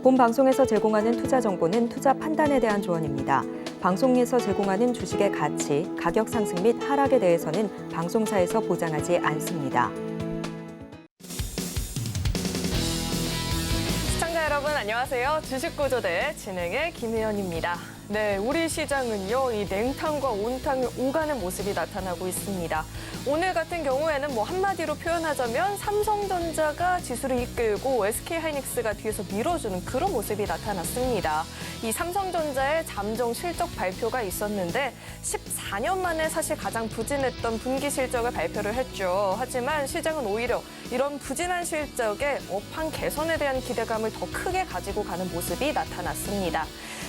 본 방송에서 제공하는 투자 정보는 투자 판단에 대한 조언입니다. 방송에서 제공하는 주식의 가치, 가격 상승 및 하락에 대해서는 방송사에서 보장하지 않습니다. 시청자 여러분 안녕하세요. 주식구조대 진행의 김혜연입니다. 네, 우리 시장은요, 이 냉탕과 온탕이 오가는 모습이 나타나고 있습니다. 오늘 같은 경우에는 한마디로 표현하자면 삼성전자가 지수를 이끌고 SK하이닉스가 뒤에서 밀어주는 그런 모습이 나타났습니다. 이 삼성전자의 잠정 실적 발표가 있었는데 14년 만에 사실 가장 부진했던 분기 실적을 발표를 했죠. 하지만 시장은 오히려 이런 부진한 실적에 업황 개선에 대한 기대감을 더 크게 가지고 가는 모습이 나타났습니다.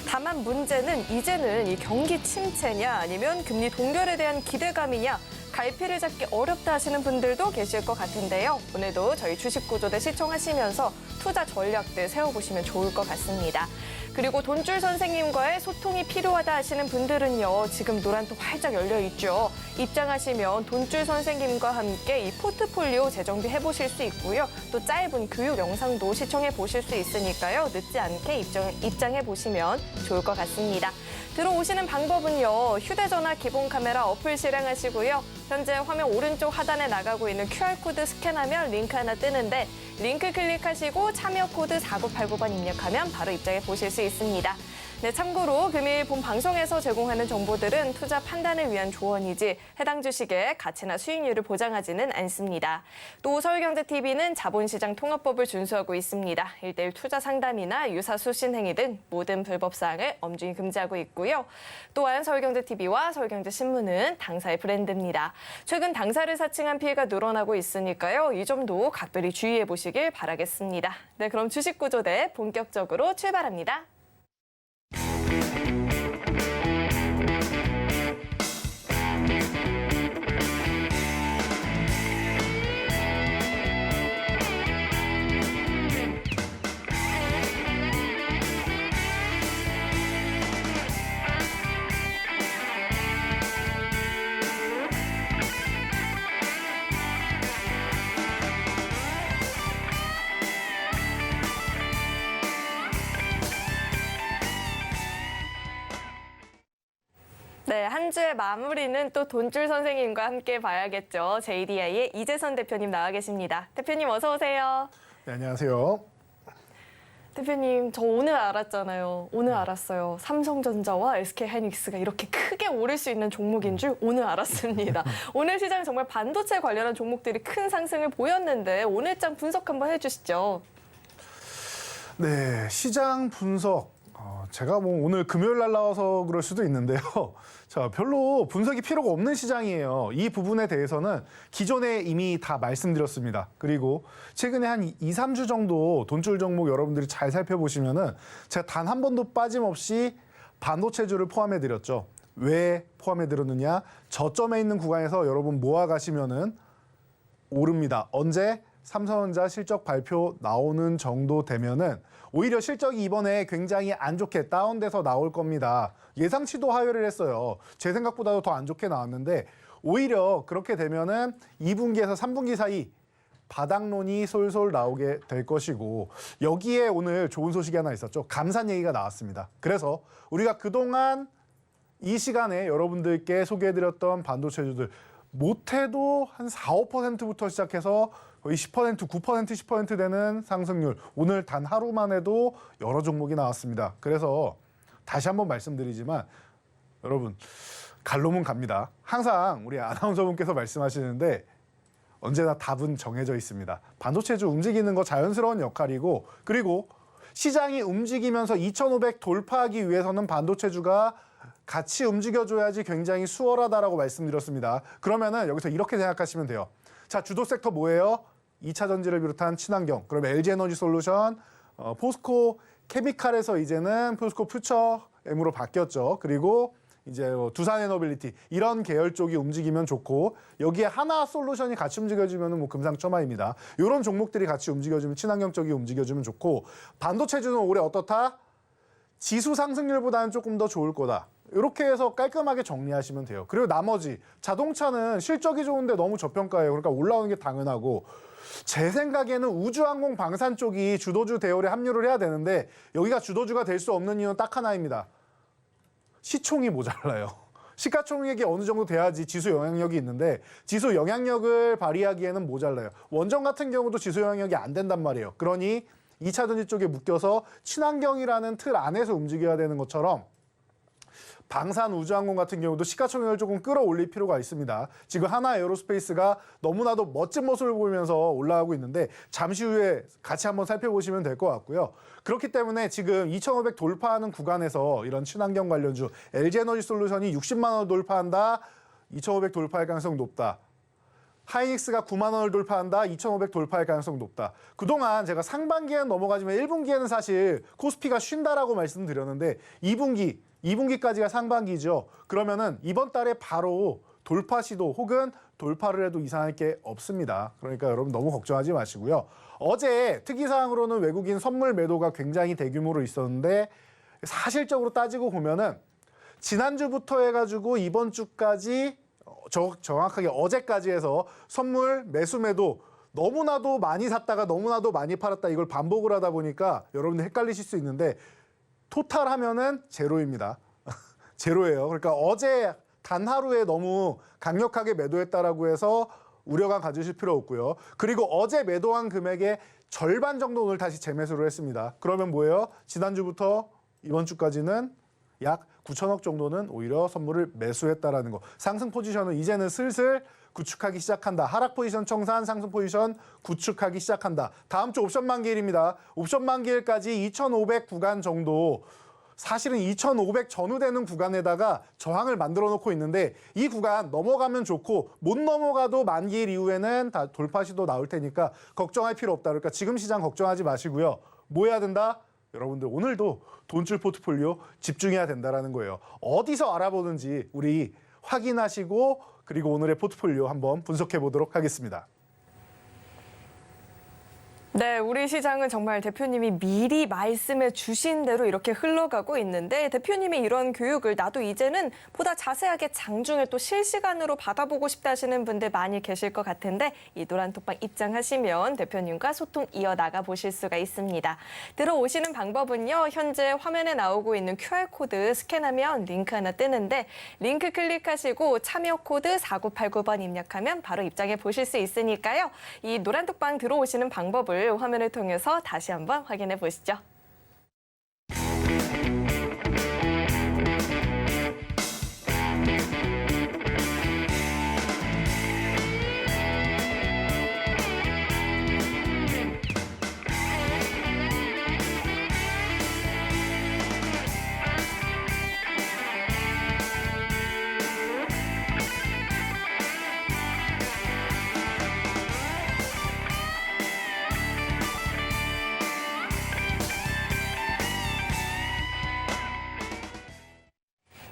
다만 문제는 이제는 이 경기 침체냐 아니면 금리 동결에 대한 기대감이냐 갈피를 잡기 어렵다 하시는 분들도 계실 것 같은데요. 오늘도 저희 주식구조대 시청하시면서 투자 전략들 세워보시면 좋을 것 같습니다. 그리고 돈줄 선생님과의 소통이 필요하다 하시는 분들은요. 지금 노란도 활짝 열려있죠. 입장하시면 돈줄 선생님과 함께 이 포트폴리오 재정비해보실 수 있고요. 또 짧은 교육 영상도 시청해보실 수 있으니까요. 늦지 않게 입장해보시면 좋을 것 같습니다. 들어오시는 방법은요. 휴대전화 기본 카메라 어플 실행하시고요. 현재 화면 오른쪽 하단에 나가고 있는 QR코드 스캔하면 링크 하나 뜨는데 링크 클릭하시고 참여 코드 4989번 입력하면 바로 입장해 보실 수 있습니다. 네, 참고로 금일 본 방송에서 제공하는 정보들은 투자 판단을 위한 조언이지 해당 주식의 가치나 수익률을 보장하지는 않습니다. 또 서울경제TV는 자본시장 통합법을 준수하고 있습니다. 1:1 투자 상담이나 유사수 신행위 등 모든 불법 사항을 엄중히 금지하고 있고요. 또한 서울경제TV와 서울경제신문은 당사의 브랜드입니다. 최근 당사를 사칭한 피해가 늘어나고 있으니까요. 이 점도 각별히 주의해 보시길 바라겠습니다. 네, 그럼 주식구조대 본격적으로 출발합니다. 네, 한 주의 마무리는 또 돈줄 선생님과 함께 봐야겠죠. JDI의 이재선 대표님 나와 계십니다. 대표님 어서 오세요. 네, 안녕하세요. 대표님, 저 오늘 알았잖아요. 오늘 알았어요. 삼성전자와 SK하이닉스가 이렇게 크게 오를 수 있는 종목인 줄 오늘 알았습니다. 오늘 시장은 정말 반도체 관련한 종목들이 큰 상승을 보였는데 오늘장 분석 한번 해주시죠. 네, 시장 분석. 제가 오늘 금요일 날 나와서 그럴 수도 있는데요. 자, 별로 분석이 필요가 없는 시장이에요. 이 부분에 대해서는 기존에 이미 다 말씀드렸습니다. 그리고 최근에 한 2, 3주 정도 돈줄 종목 여러분들이 잘 살펴보시면은 제가 단 한 번도 빠짐없이 반도체주를 포함해 드렸죠. 왜 포함해 드렸느냐? 저점에 있는 구간에서 여러분 모아가시면은 오릅니다. 언제? 삼성전자 실적 발표 나오는 정도 되면은 오히려 실적이 이번에 굉장히 안 좋게 다운돼서 나올 겁니다. 예상치도 하회를 했어요. 제 생각보다도 더 안 좋게 나왔는데 오히려 그렇게 되면은 2분기에서 3분기 사이 바닥론이 솔솔 나오게 될 것이고 여기에 오늘 좋은 소식이 하나 있었죠. 감산 얘기가 나왔습니다. 그래서 우리가 그동안 이 시간에 여러분들께 소개해드렸던 반도체주들 못해도 한 4, 5%부터 시작해서 거의 10%, 9%, 10% 되는 상승률. 오늘 단 하루만 해도 여러 종목이 나왔습니다. 그래서 다시 한번 말씀드리지만 여러분 갈로문 갑니다. 항상 우리 아나운서분께서 말씀하시는데 언제나 답은 정해져 있습니다. 반도체주 움직이는 거 자연스러운 역할이고 그리고 시장이 움직이면서 2,500 돌파하기 위해서는 반도체주가 같이 움직여줘야지 굉장히 수월하다라고 말씀드렸습니다. 그러면은 여기서 이렇게 생각하시면 돼요. 자, 주도 섹터 뭐예요? 2차 전지를 비롯한 친환경. 그럼 LG에너지 솔루션, 포스코 케미칼에서 이제는 포스코 퓨처엠으로 바뀌었죠. 그리고 이제 두산에너빌리티 이런 계열 쪽이 움직이면 좋고 여기에 하나 솔루션이 같이 움직여주면 금상첨화입니다. 이런 종목들이 같이 움직여주면 친환경 쪽이 움직여주면 좋고 반도체주는 올해 어떻다? 지수 상승률보다는 조금 더 좋을 거다. 이렇게 해서 깔끔하게 정리하시면 돼요. 그리고 나머지 자동차는 실적이 좋은데 너무 저평가예요. 그러니까 올라오는 게 당연하고 제 생각에는 우주항공 방산 쪽이 주도주 대열에 합류를 해야 되는데 여기가 주도주가 될 수 없는 이유는 딱 하나입니다. 시총이 모자라요. 시가총액이 어느 정도 돼야지 지수 영향력이 있는데 지수 영향력을 발휘하기에는 모자라요. 원전 같은 경우도 지수 영향력이 안 된단 말이에요. 그러니 2차 전지 쪽에 묶여서 친환경이라는 틀 안에서 움직여야 되는 것처럼 방산 우주항공 같은 경우도 시가총액을 조금 끌어올릴 필요가 있습니다. 지금 하나 에어로스페이스가 너무나도 멋진 모습을 보이면서 올라가고 있는데 잠시 후에 같이 한번 살펴보시면 될 것 같고요. 그렇기 때문에 지금 2,500 돌파하는 구간에서 이런 친환경 관련주 LG에너지솔루션이 60만 원을 돌파한다. 2,500 돌파할 가능성이 높다. 하이닉스가 9만 원을 돌파한다. 2,500 돌파할 가능성이 높다. 그동안 제가 상반기에는 넘어가지만 1분기에는 사실 코스피가 쉰다라고 말씀드렸는데 2분기까지가 상반기죠. 그러면은 이번 달에 바로 돌파 시도 혹은 돌파를 해도 이상할 게 없습니다. 그러니까 여러분 너무 걱정하지 마시고요. 어제 특이사항으로는 외국인 선물 매도가 굉장히 대규모로 있었는데 사실적으로 따지고 보면은 지난주부터 해가지고 이번 주까지 정확하게 어제까지 해서 선물 매수 매도 너무나도 많이 샀다가 너무나도 많이 팔았다 이걸 반복을 하다 보니까 여러분들 헷갈리실 수 있는데 토탈 하면은 제로입니다. 제로예요. 그러니까 어제 단 하루에 너무 강력하게 매도했다라고 해서 우려감 가지실 필요 없고요. 그리고 어제 매도한 금액의 절반 정도 오늘 다시 재매수를 했습니다. 그러면 뭐예요? 지난주부터 이번 주까지는 약 9천억 정도는 오히려 선물을 매수했다라는 거. 상승 포지션은 이제는 슬슬 구축하기 시작한다. 하락 포지션 청산, 상승 포지션 구축하기 시작한다. 다음 주 옵션 만기일입니다. 옵션 만기일까지 2,500 구간 정도, 사실은 2,500 전후되는 구간에다가 저항을 만들어 놓고 있는데 이 구간 넘어가면 좋고 못 넘어가도 만기일 이후에는 다 돌파 시도 나올 테니까 걱정할 필요 없다. 그러니까 지금 시장 걱정하지 마시고요. 뭐 해야 된다? 여러분들 오늘도 돈줄 포트폴리오 집중해야 된다는 거예요. 어디서 알아보는지 우리 확인하시고 그리고 오늘의 포트폴리오 한번 분석해 보도록 하겠습니다. 네, 우리 시장은 정말 대표님이 미리 말씀해 주신 대로 이렇게 흘러가고 있는데 대표님의 이런 교육을 나도 이제는 보다 자세하게 장중에 또 실시간으로 받아보고 싶다 하시는 분들 많이 계실 것 같은데 이 노란톡방 입장하시면 대표님과 소통 이어나가 보실 수가 있습니다. 들어오시는 방법은요. 현재 화면에 나오고 있는 QR코드 스캔하면 링크 하나 뜨는데 링크 클릭하시고 참여 코드 4989번 입력하면 바로 입장해 보실 수 있으니까요. 이 노란톡방 들어오시는 방법을 화면을 통해서 다시 한번 확인해 보시죠.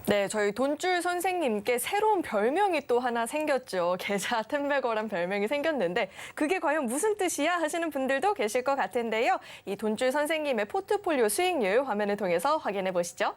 네, 저희 돈줄 선생님께 새로운 별명이 또 하나 생겼죠. 계좌 템베거란 별명이 생겼는데 그게 과연 무슨 뜻이야 하시는 분들도 계실 것 같은데요. 이 돈줄 선생님의 포트폴리오 수익률 화면을 통해서 확인해 보시죠.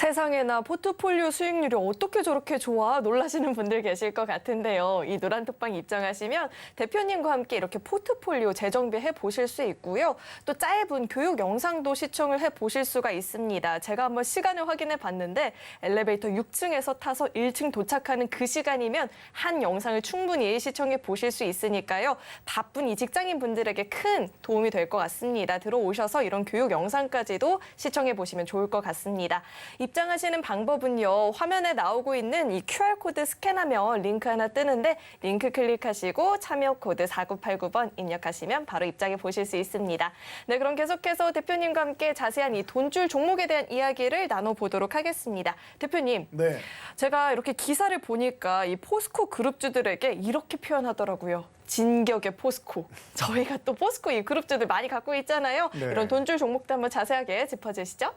세상에나 포트폴리오 수익률이 어떻게 저렇게 좋아 놀라시는 분들 계실 것 같은데요. 이 노란톡방 입장하시면 대표님과 함께 이렇게 포트폴리오 재정비해 보실 수 있고요. 또 짧은 교육 영상도 시청을 해 보실 수가 있습니다. 제가 한번 시간을 확인해 봤는데 엘리베이터 6층에서 타서 1층 도착하는 그 시간이면 한 영상을 충분히 시청해 보실 수 있으니까요. 바쁜 이 직장인 분들에게 큰 도움이 될 것 같습니다. 들어오셔서 이런 교육 영상까지도 시청해 보시면 좋을 것 같습니다. 입장하시는 방법은요. 화면에 나오고 있는 이 QR코드 스캔하면 링크 하나 뜨는데 링크 클릭하시고 참여 코드 4989번 입력하시면 바로 입장해 보실 수 있습니다. 네, 그럼 계속해서 대표님과 함께 자세한 이 돈줄 종목에 대한 이야기를 나눠보도록 하겠습니다. 대표님, 네. 제가 이렇게 기사를 보니까 이 포스코 그룹주들에게 이렇게 표현하더라고요. 진격의 포스코. 저희가 또 포스코 이 그룹주들 많이 갖고 있잖아요. 네. 이런 돈줄 종목도 한번 자세하게 짚어주시죠.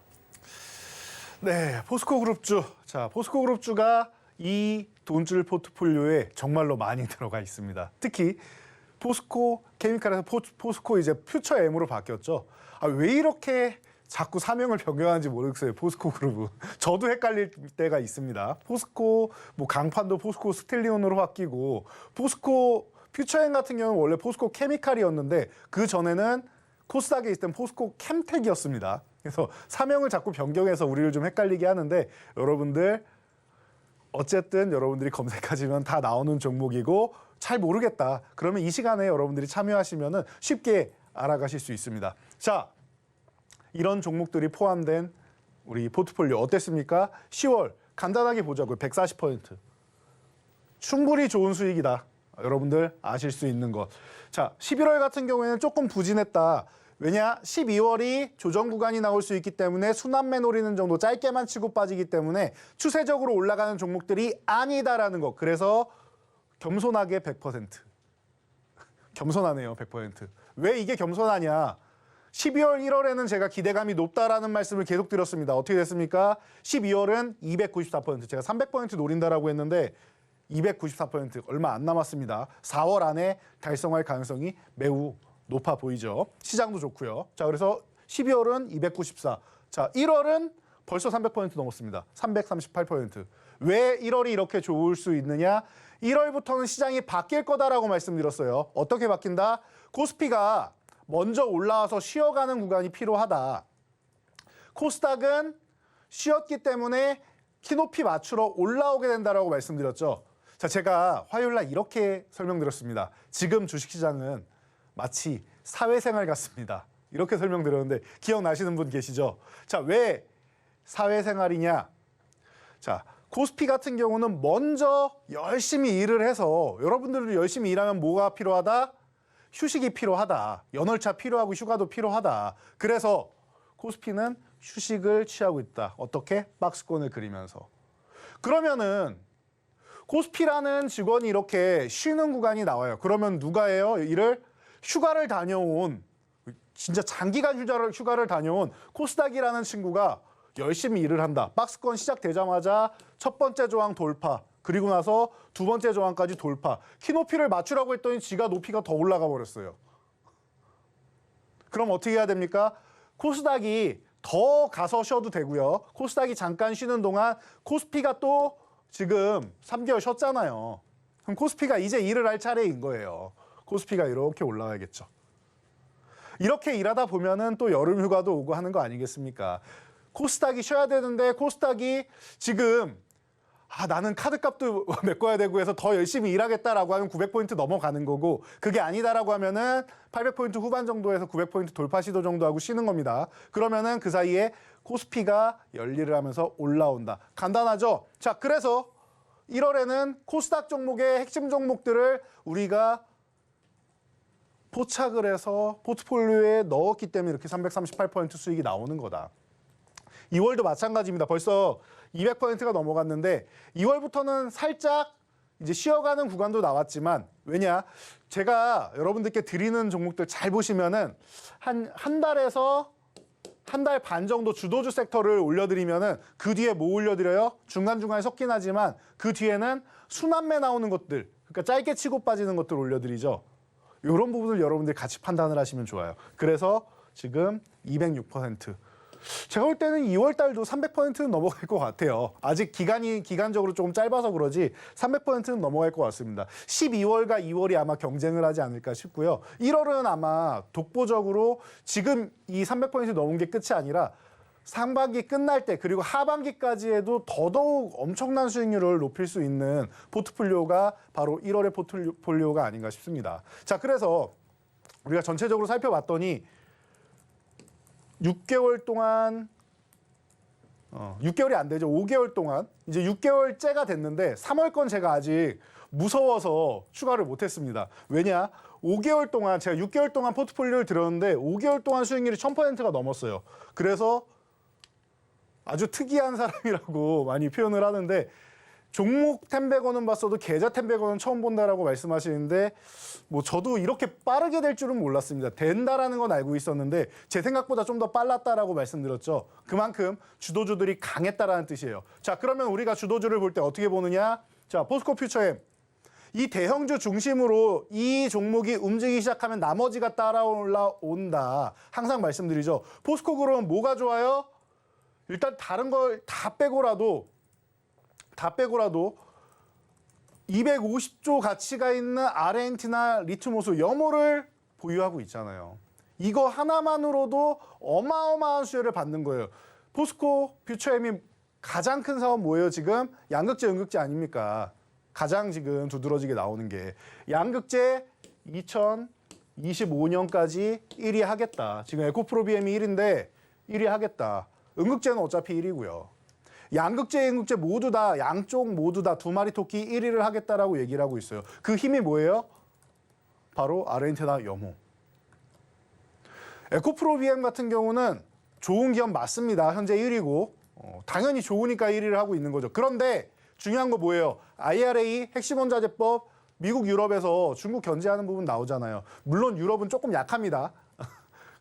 네, 포스코 그룹주. 자, 포스코 그룹주가 이 돈줄 포트폴리오에 정말로 많이 들어가 있습니다. 특히 포스코 케미칼에서 포스코 이제 퓨처 M으로 바뀌었죠. 왜 이렇게 자꾸 사명을 변경하는지 모르겠어요. 포스코 그룹은. 저도 헷갈릴 때가 있습니다. 포스코 뭐 강판도 포스코 스텔리온으로 바뀌고 포스코 퓨처 M 같은 경우는 원래 포스코 케미칼이었는데 그 전에는 코스닥에 있던 포스코 캠텍이었습니다. 그래서 사명을 자꾸 변경해서 우리를 좀 헷갈리게 하는데 여러분들 어쨌든 여러분들이 검색하시면 다 나오는 종목이고 잘 모르겠다. 그러면 이 시간에 여러분들이 참여하시면 쉽게 알아가실 수 있습니다. 자, 이런 종목들이 포함된 우리 포트폴리오 어땠습니까? 10월 간단하게 보자고요. 140%. 충분히 좋은 수익이다. 여러분들 아실 수 있는 것. 자, 11월 같은 경우에는 조금 부진했다. 왜냐? 12월이 조정 구간이 나올 수 있기 때문에 순환매 노리는 정도 짧게만 치고 빠지기 때문에 추세적으로 올라가는 종목들이 아니다라는 것. 그래서 겸손하게 100%. 겸손하네요, 100%. 왜 이게 겸손하냐? 12월, 1월에는 제가 기대감이 높다라는 말씀을 계속 드렸습니다. 어떻게 됐습니까? 12월은 294%. 제가 300% 노린다라고 했는데 294% 얼마 안 남았습니다. 4월 안에 달성할 가능성이 매우 높아 보이죠. 시장도 좋고요. 자, 그래서 12월은 294. 자, 1월은 벌써 300% 넘었습니다. 338%. 왜 1월이 이렇게 좋을 수 있느냐? 1월부터는 시장이 바뀔 거다라고 말씀드렸어요. 어떻게 바뀐다? 코스피가 먼저 올라와서 쉬어가는 구간이 필요하다. 코스닥은 쉬었기 때문에 키높이 맞추러 올라오게 된다라고 말씀드렸죠. 자, 제가 화요일 날 이렇게 설명드렸습니다. 지금 주식시장은 마치 사회생활 같습니다. 이렇게 설명드렸는데 기억나시는 분 계시죠? 자, 왜 사회생활이냐? 자, 코스피 같은 경우는 먼저 열심히 일을 해서 여러분들도 열심히 일하면 뭐가 필요하다? 휴식이 필요하다. 연월차 필요하고 휴가도 필요하다. 그래서 코스피는 휴식을 취하고 있다. 어떻게? 박스권을 그리면서. 그러면은 코스피라는 직원이 이렇게 쉬는 구간이 나와요. 그러면 누가 해요? 일을? 휴가를 다녀온, 진짜 장기간 휴가를 다녀온 코스닥이라는 친구가 열심히 일을 한다. 박스권 시작되자마자 첫 번째 저항 돌파. 그리고 나서 두 번째 저항까지 돌파. 키높이를 맞추라고 했더니 지가 높이가 더 올라가 버렸어요. 그럼 어떻게 해야 됩니까? 코스닥이 더 가서 쉬어도 되고요. 코스닥이 잠깐 쉬는 동안 코스피가 또 지금 3개월 쉬었잖아요. 그럼 코스피가 이제 일을 할 차례인 거예요. 코스피가 이렇게 올라가겠죠. 이렇게 일하다 보면은 또 여름 휴가도 오고 하는 거 아니겠습니까? 코스닥이 쉬어야 되는데 코스닥이 지금 나는 카드값도 메꿔야 되고 해서 더 열심히 일하겠다라고 하면 900포인트 넘어가는 거고 그게 아니다라고 하면은 800포인트 후반 정도에서 900포인트 돌파 시도 정도 하고 쉬는 겁니다. 그러면은 그 사이에 코스피가 열일을 하면서 올라온다. 간단하죠? 자, 그래서 1월에는 코스닥 종목의 핵심 종목들을 우리가 포착을 해서 포트폴리오에 넣었기 때문에 이렇게 338% 수익이 나오는 거다. 2월도 마찬가지입니다. 벌써 200%가 넘어갔는데 2월부터는 살짝 이제 쉬어가는 구간도 나왔지만 왜냐? 제가 여러분들께 드리는 종목들 잘 보시면은 한 달에서 한 달 반 정도 주도주 섹터를 올려드리면은 그 뒤에 뭐 올려드려요? 중간중간에 섞긴 하지만 그 뒤에는 순환매 나오는 것들, 그러니까 짧게 치고 빠지는 것들 올려드리죠. 이런 부분을 여러분들이 같이 판단을 하시면 좋아요. 그래서 지금 206%. 제가 볼 때는 2월 달도 300%는 넘어갈 것 같아요. 아직 기간적으로 조금 짧아서 그러지 300%는 넘어갈 것 같습니다. 12월과 2월이 아마 경쟁을 하지 않을까 싶고요. 1월은 아마 독보적으로 지금 이 300% 넘은 게 끝이 아니라 상반기 끝날 때 그리고 하반기까지 해도 더더욱 엄청난 수익률을 높일 수 있는 포트폴리오가 바로 1월의 포트폴리오가 아닌가 싶습니다. 자, 그래서 우리가 전체적으로 살펴봤더니 6개월 동안 6개월이 안 되죠. 5개월 동안 이제 6개월째가 됐는데 3월 건 제가 아직 무서워서 추가를 못했습니다. 왜냐? 5개월 동안 제가 6개월 동안 포트폴리오를 들었는데 5개월 동안 수익률이 1000%가 넘었어요. 그래서 아주 특이한 사람이라고 많이 표현을 하는데 종목 10백원은 봤어도 계좌 10백원은 처음 본다라고 말씀하시는데 뭐 저도 이렇게 빠르게 될 줄은 몰랐습니다. 된다라는 건 알고 있었는데 제 생각보다 좀 더 빨랐다라고 말씀드렸죠. 그만큼 주도주들이 강했다라는 뜻이에요. 자, 그러면 우리가 주도주를 볼 때 어떻게 보느냐? 자, 포스코 퓨처엠. 이 대형주 중심으로 이 종목이 움직이기 시작하면 나머지가 따라올라온다. 항상 말씀드리죠. 포스코 그룹은 뭐가 좋아요? 일단 다른 걸 다 빼고라도 250조 가치가 있는 아르헨티나 리튬호수 염호를 보유하고 있잖아요. 이거 하나만으로도 어마어마한 수혜를 받는 거예요. 포스코 퓨처엠이 가장 큰 사업 뭐예요? 지금 양극재, 음극재 아닙니까? 가장 지금 두드러지게 나오는 게 양극재 2025년까지 1위 하겠다. 지금 에코프로비엠이 1위인데 1위 하겠다. 음극재는 어차피 1위고요. 양극재, 음극재 모두 다 양쪽 모두 다 두 마리 토끼 1위를 하겠다라고 얘기를 하고 있어요. 그 힘이 뭐예요? 바로 아르헨티나 염호. 에코프로비엠 같은 경우는 좋은 기업 맞습니다. 현재 1위고 당연히 좋으니까 1위를 하고 있는 거죠. 그런데 중요한 거 뭐예요? IRA 핵심원자재법 미국 유럽에서 중국 견제하는 부분 나오잖아요. 물론 유럽은 조금 약합니다.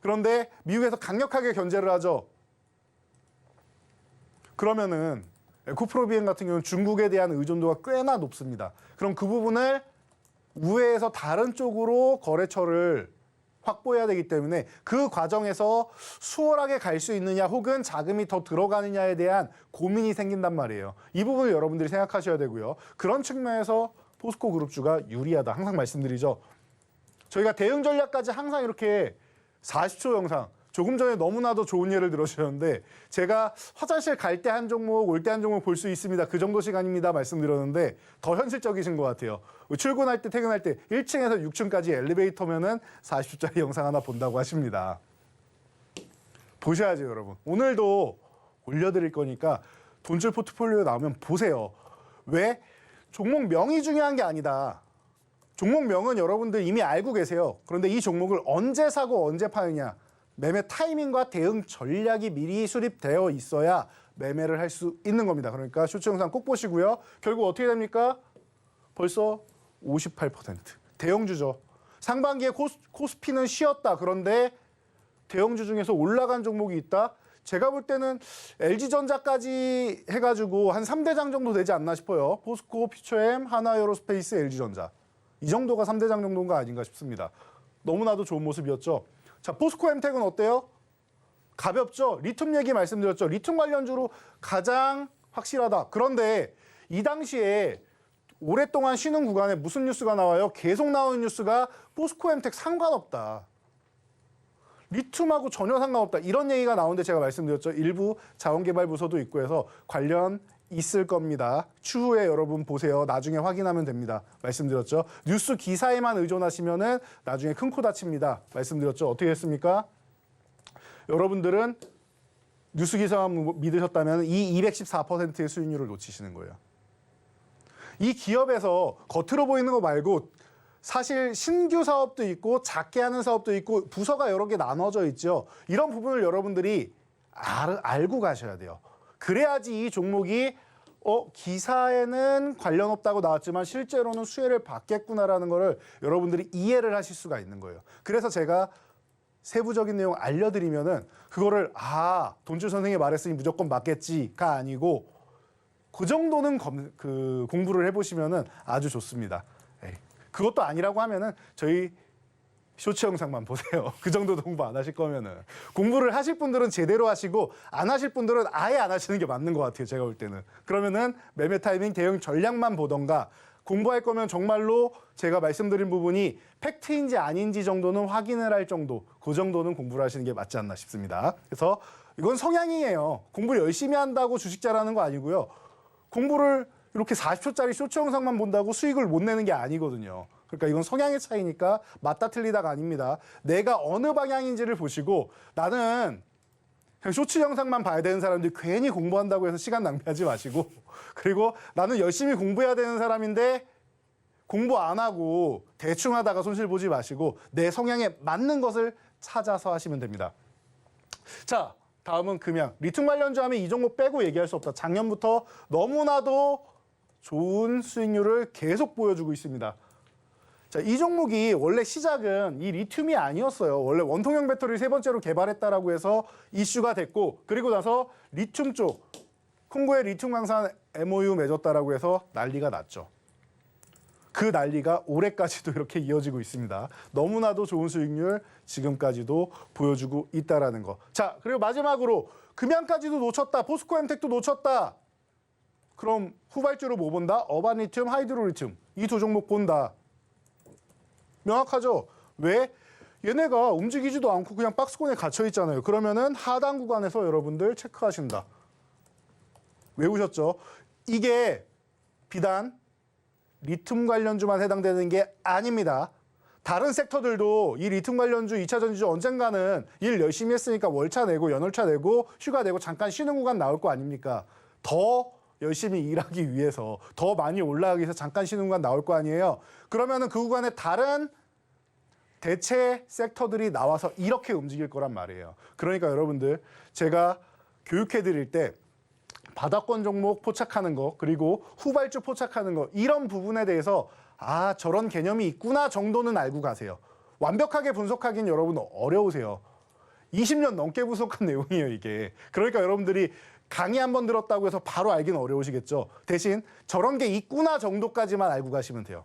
그런데 미국에서 강력하게 견제를 하죠. 그러면은 에코프로비엠 같은 경우는 중국에 대한 의존도가 꽤나 높습니다. 그럼 그 부분을 우회해서 다른 쪽으로 거래처를 확보해야 되기 때문에 그 과정에서 수월하게 갈 수 있느냐 혹은 자금이 더 들어가느냐에 대한 고민이 생긴단 말이에요. 이 부분을 여러분들이 생각하셔야 되고요. 그런 측면에서 포스코 그룹주가 유리하다. 항상 말씀드리죠. 저희가 대응 전략까지 항상 이렇게 40초 영상 조금 전에 너무나도 좋은 예를 들어주셨는데 제가 화장실 갈 때 한 종목, 올 때 한 종목 볼 수 있습니다. 그 정도 시간입니다. 말씀드렸는데 더 현실적이신 것 같아요. 출근할 때, 퇴근할 때 1층에서 6층까지 엘리베이터면은 40초짜리 영상 하나 본다고 하십니다. 보셔야죠, 여러분. 오늘도 올려드릴 거니까 돈줄 포트폴리오 나오면 보세요. 왜? 종목 명이 중요한 게 아니다. 종목명은 여러분들 이미 알고 계세요. 그런데 이 종목을 언제 사고 언제 파느냐. 매매 타이밍과 대응 전략이 미리 수립되어 있어야 매매를 할 수 있는 겁니다. 그러니까 쇼츠 영상 꼭 보시고요. 결국 어떻게 됩니까? 벌써 58%. 대형주죠. 상반기에 코스피는 쉬었다. 그런데 대형주 중에서 올라간 종목이 있다. 제가 볼 때는 LG전자까지 해가지고 한 3대장 정도 되지 않나 싶어요. 포스코, 퓨처엠, 하나에어로스페이스, LG전자. 이 정도가 3대장 정도인가 아닌가 싶습니다. 너무나도 좋은 모습이었죠. 자, 포스코 엠텍은 어때요? 가볍죠? 리튬 얘기 말씀드렸죠? 리튬 관련주로 가장 확실하다. 그런데 이 당시에 오랫동안 쉬는 구간에 무슨 뉴스가 나와요? 계속 나오는 뉴스가 포스코 엠텍 상관없다. 리튬하고 전혀 상관없다. 이런 얘기가 나오는데 제가 말씀드렸죠. 일부 자원개발부서도 있고 해서 관련 있을 겁니다. 추후에 여러분 보세요. 나중에 확인하면 됩니다. 말씀드렸죠. 뉴스 기사에만 의존하시면은 나중에 큰 코 다칩니다. 말씀드렸죠. 어떻게 했습니까? 여러분들은 뉴스 기사만 믿으셨다면 이 214%의 수익률을 놓치시는 거예요. 이 기업에서 겉으로 보이는 거 말고 사실 신규 사업도 있고 작게 하는 사업도 있고 부서가 여러 개 나눠져 있죠. 이런 부분을 여러분들이 알고 가셔야 돼요. 그래야지 이 종목이 기사에는 관련 없다고 나왔지만 실제로는 수혜를 받겠구나라는 거를 여러분들이 이해를 하실 수가 있는 거예요. 그래서 제가 세부적인 내용 알려드리면은 그거를 돈줄 선생님이 말했으니 무조건 맞겠지가 아니고 그 정도는 공부를 해보시면은 아주 좋습니다. 그것도 아니라고 하면은 저희 쇼츠 영상만 보세요. 그 정도도 공부 안 하실 거면은. 공부를 하실 분들은 제대로 하시고 안 하실 분들은 아예 안 하시는 게 맞는 것 같아요. 제가 볼 때는. 그러면은 매매 타이밍 대응 전략만 보던가 공부할 거면 정말로 제가 말씀드린 부분이 팩트인지 아닌지 정도는 확인을 할 정도, 그 정도는 공부를 하시는 게 맞지 않나 싶습니다. 그래서 이건 성향이에요. 공부를 열심히 한다고 주식 잘하는 거 아니고요. 공부를 이렇게 40초짜리 쇼츠 영상만 본다고 수익을 못 내는 게 아니거든요. 그러니까 이건 성향의 차이니까 맞다 틀리다가 아닙니다. 내가 어느 방향인지를 보시고 나는 그냥 쇼츠 영상만 봐야 되는 사람들이 괜히 공부한다고 해서 시간 낭비하지 마시고 그리고 나는 열심히 공부해야 되는 사람인데 공부 안 하고 대충 하다가 손실 보지 마시고 내 성향에 맞는 것을 찾아서 하시면 됩니다. 자, 다음은 금양. 리튬 관련주 하면 이 종목 빼고 얘기할 수 없다. 작년부터 너무나도 좋은 수익률을 계속 보여주고 있습니다. 자, 이 종목이 원래 시작은 이 리튬이 아니었어요. 원래 원통형 배터리를 세 번째로 개발했다라고 해서 이슈가 됐고 그리고 나서 리튬 쪽 콩고에 리튬 강산 MOU 맺었다라고 해서 난리가 났죠. 그 난리가 올해까지도 이렇게 이어지고 있습니다. 너무나도 좋은 수익률 지금까지도 보여주고 있다라는 거. 자, 그리고 마지막으로 금양까지도 놓쳤다. 포스코엠텍도 놓쳤다. 그럼 후발주로 뭐 본다? 어반리튬, 하이드로리튬. 이 두 종목 본다. 명확하죠? 왜? 얘네가 움직이지도 않고 그냥 박스권에 갇혀 있잖아요. 그러면은 하단 구간에서 여러분들 체크하신다. 외우셨죠? 이게 비단 리튬 관련주만 해당되는 게 아닙니다. 다른 섹터들도 이 리튬 관련주, 2차 전지주 언젠가는 일 열심히 했으니까 월차 내고 연월차 내고 휴가 내고 잠깐 쉬는 구간 나올 거 아닙니까? 더 열심히 일하기 위해서 더 많이 올라가기 위해서 잠깐 쉬는 구간 나올 거 아니에요. 그러면은 그 구간에 다른 대체 섹터들이 나와서 이렇게 움직일 거란 말이에요. 그러니까 여러분들 제가 교육해 드릴 때 바닥권 종목 포착하는 거 그리고 후발주 포착하는 거 이런 부분에 대해서 아 저런 개념이 있구나 정도는 알고 가세요. 완벽하게 분석하기는 여러분 어려우세요. 20년 넘게 분석한 내용이에요 이게. 그러니까 여러분들이 강의 한번 들었다고 해서 바로 알기는 어려우시겠죠. 대신 저런 게 있구나 정도까지만 알고 가시면 돼요.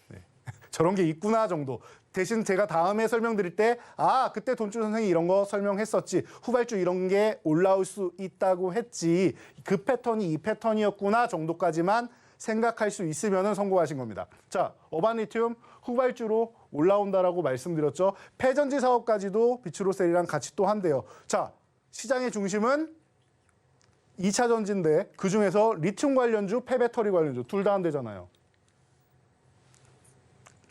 네. 저런 게 있구나 정도. 대신 제가 다음에 설명드릴 때 아 그때 돈줄 선생이 이런 거 설명했었지. 후발주 이런 게 올라올 수 있다고 했지. 그 패턴이 이 패턴이었구나 정도까지만 생각할 수 있으면 성공하신 겁니다. 자, 어반리튬 후발주로 올라온다라고 말씀드렸죠. 폐전지 사업까지도 비추로셀이랑 같이 또 한대요. 자, 시장의 중심은 2차 전지인데 그중에서 리튬 관련주, 폐배터리 관련주 둘 다 한대잖아요.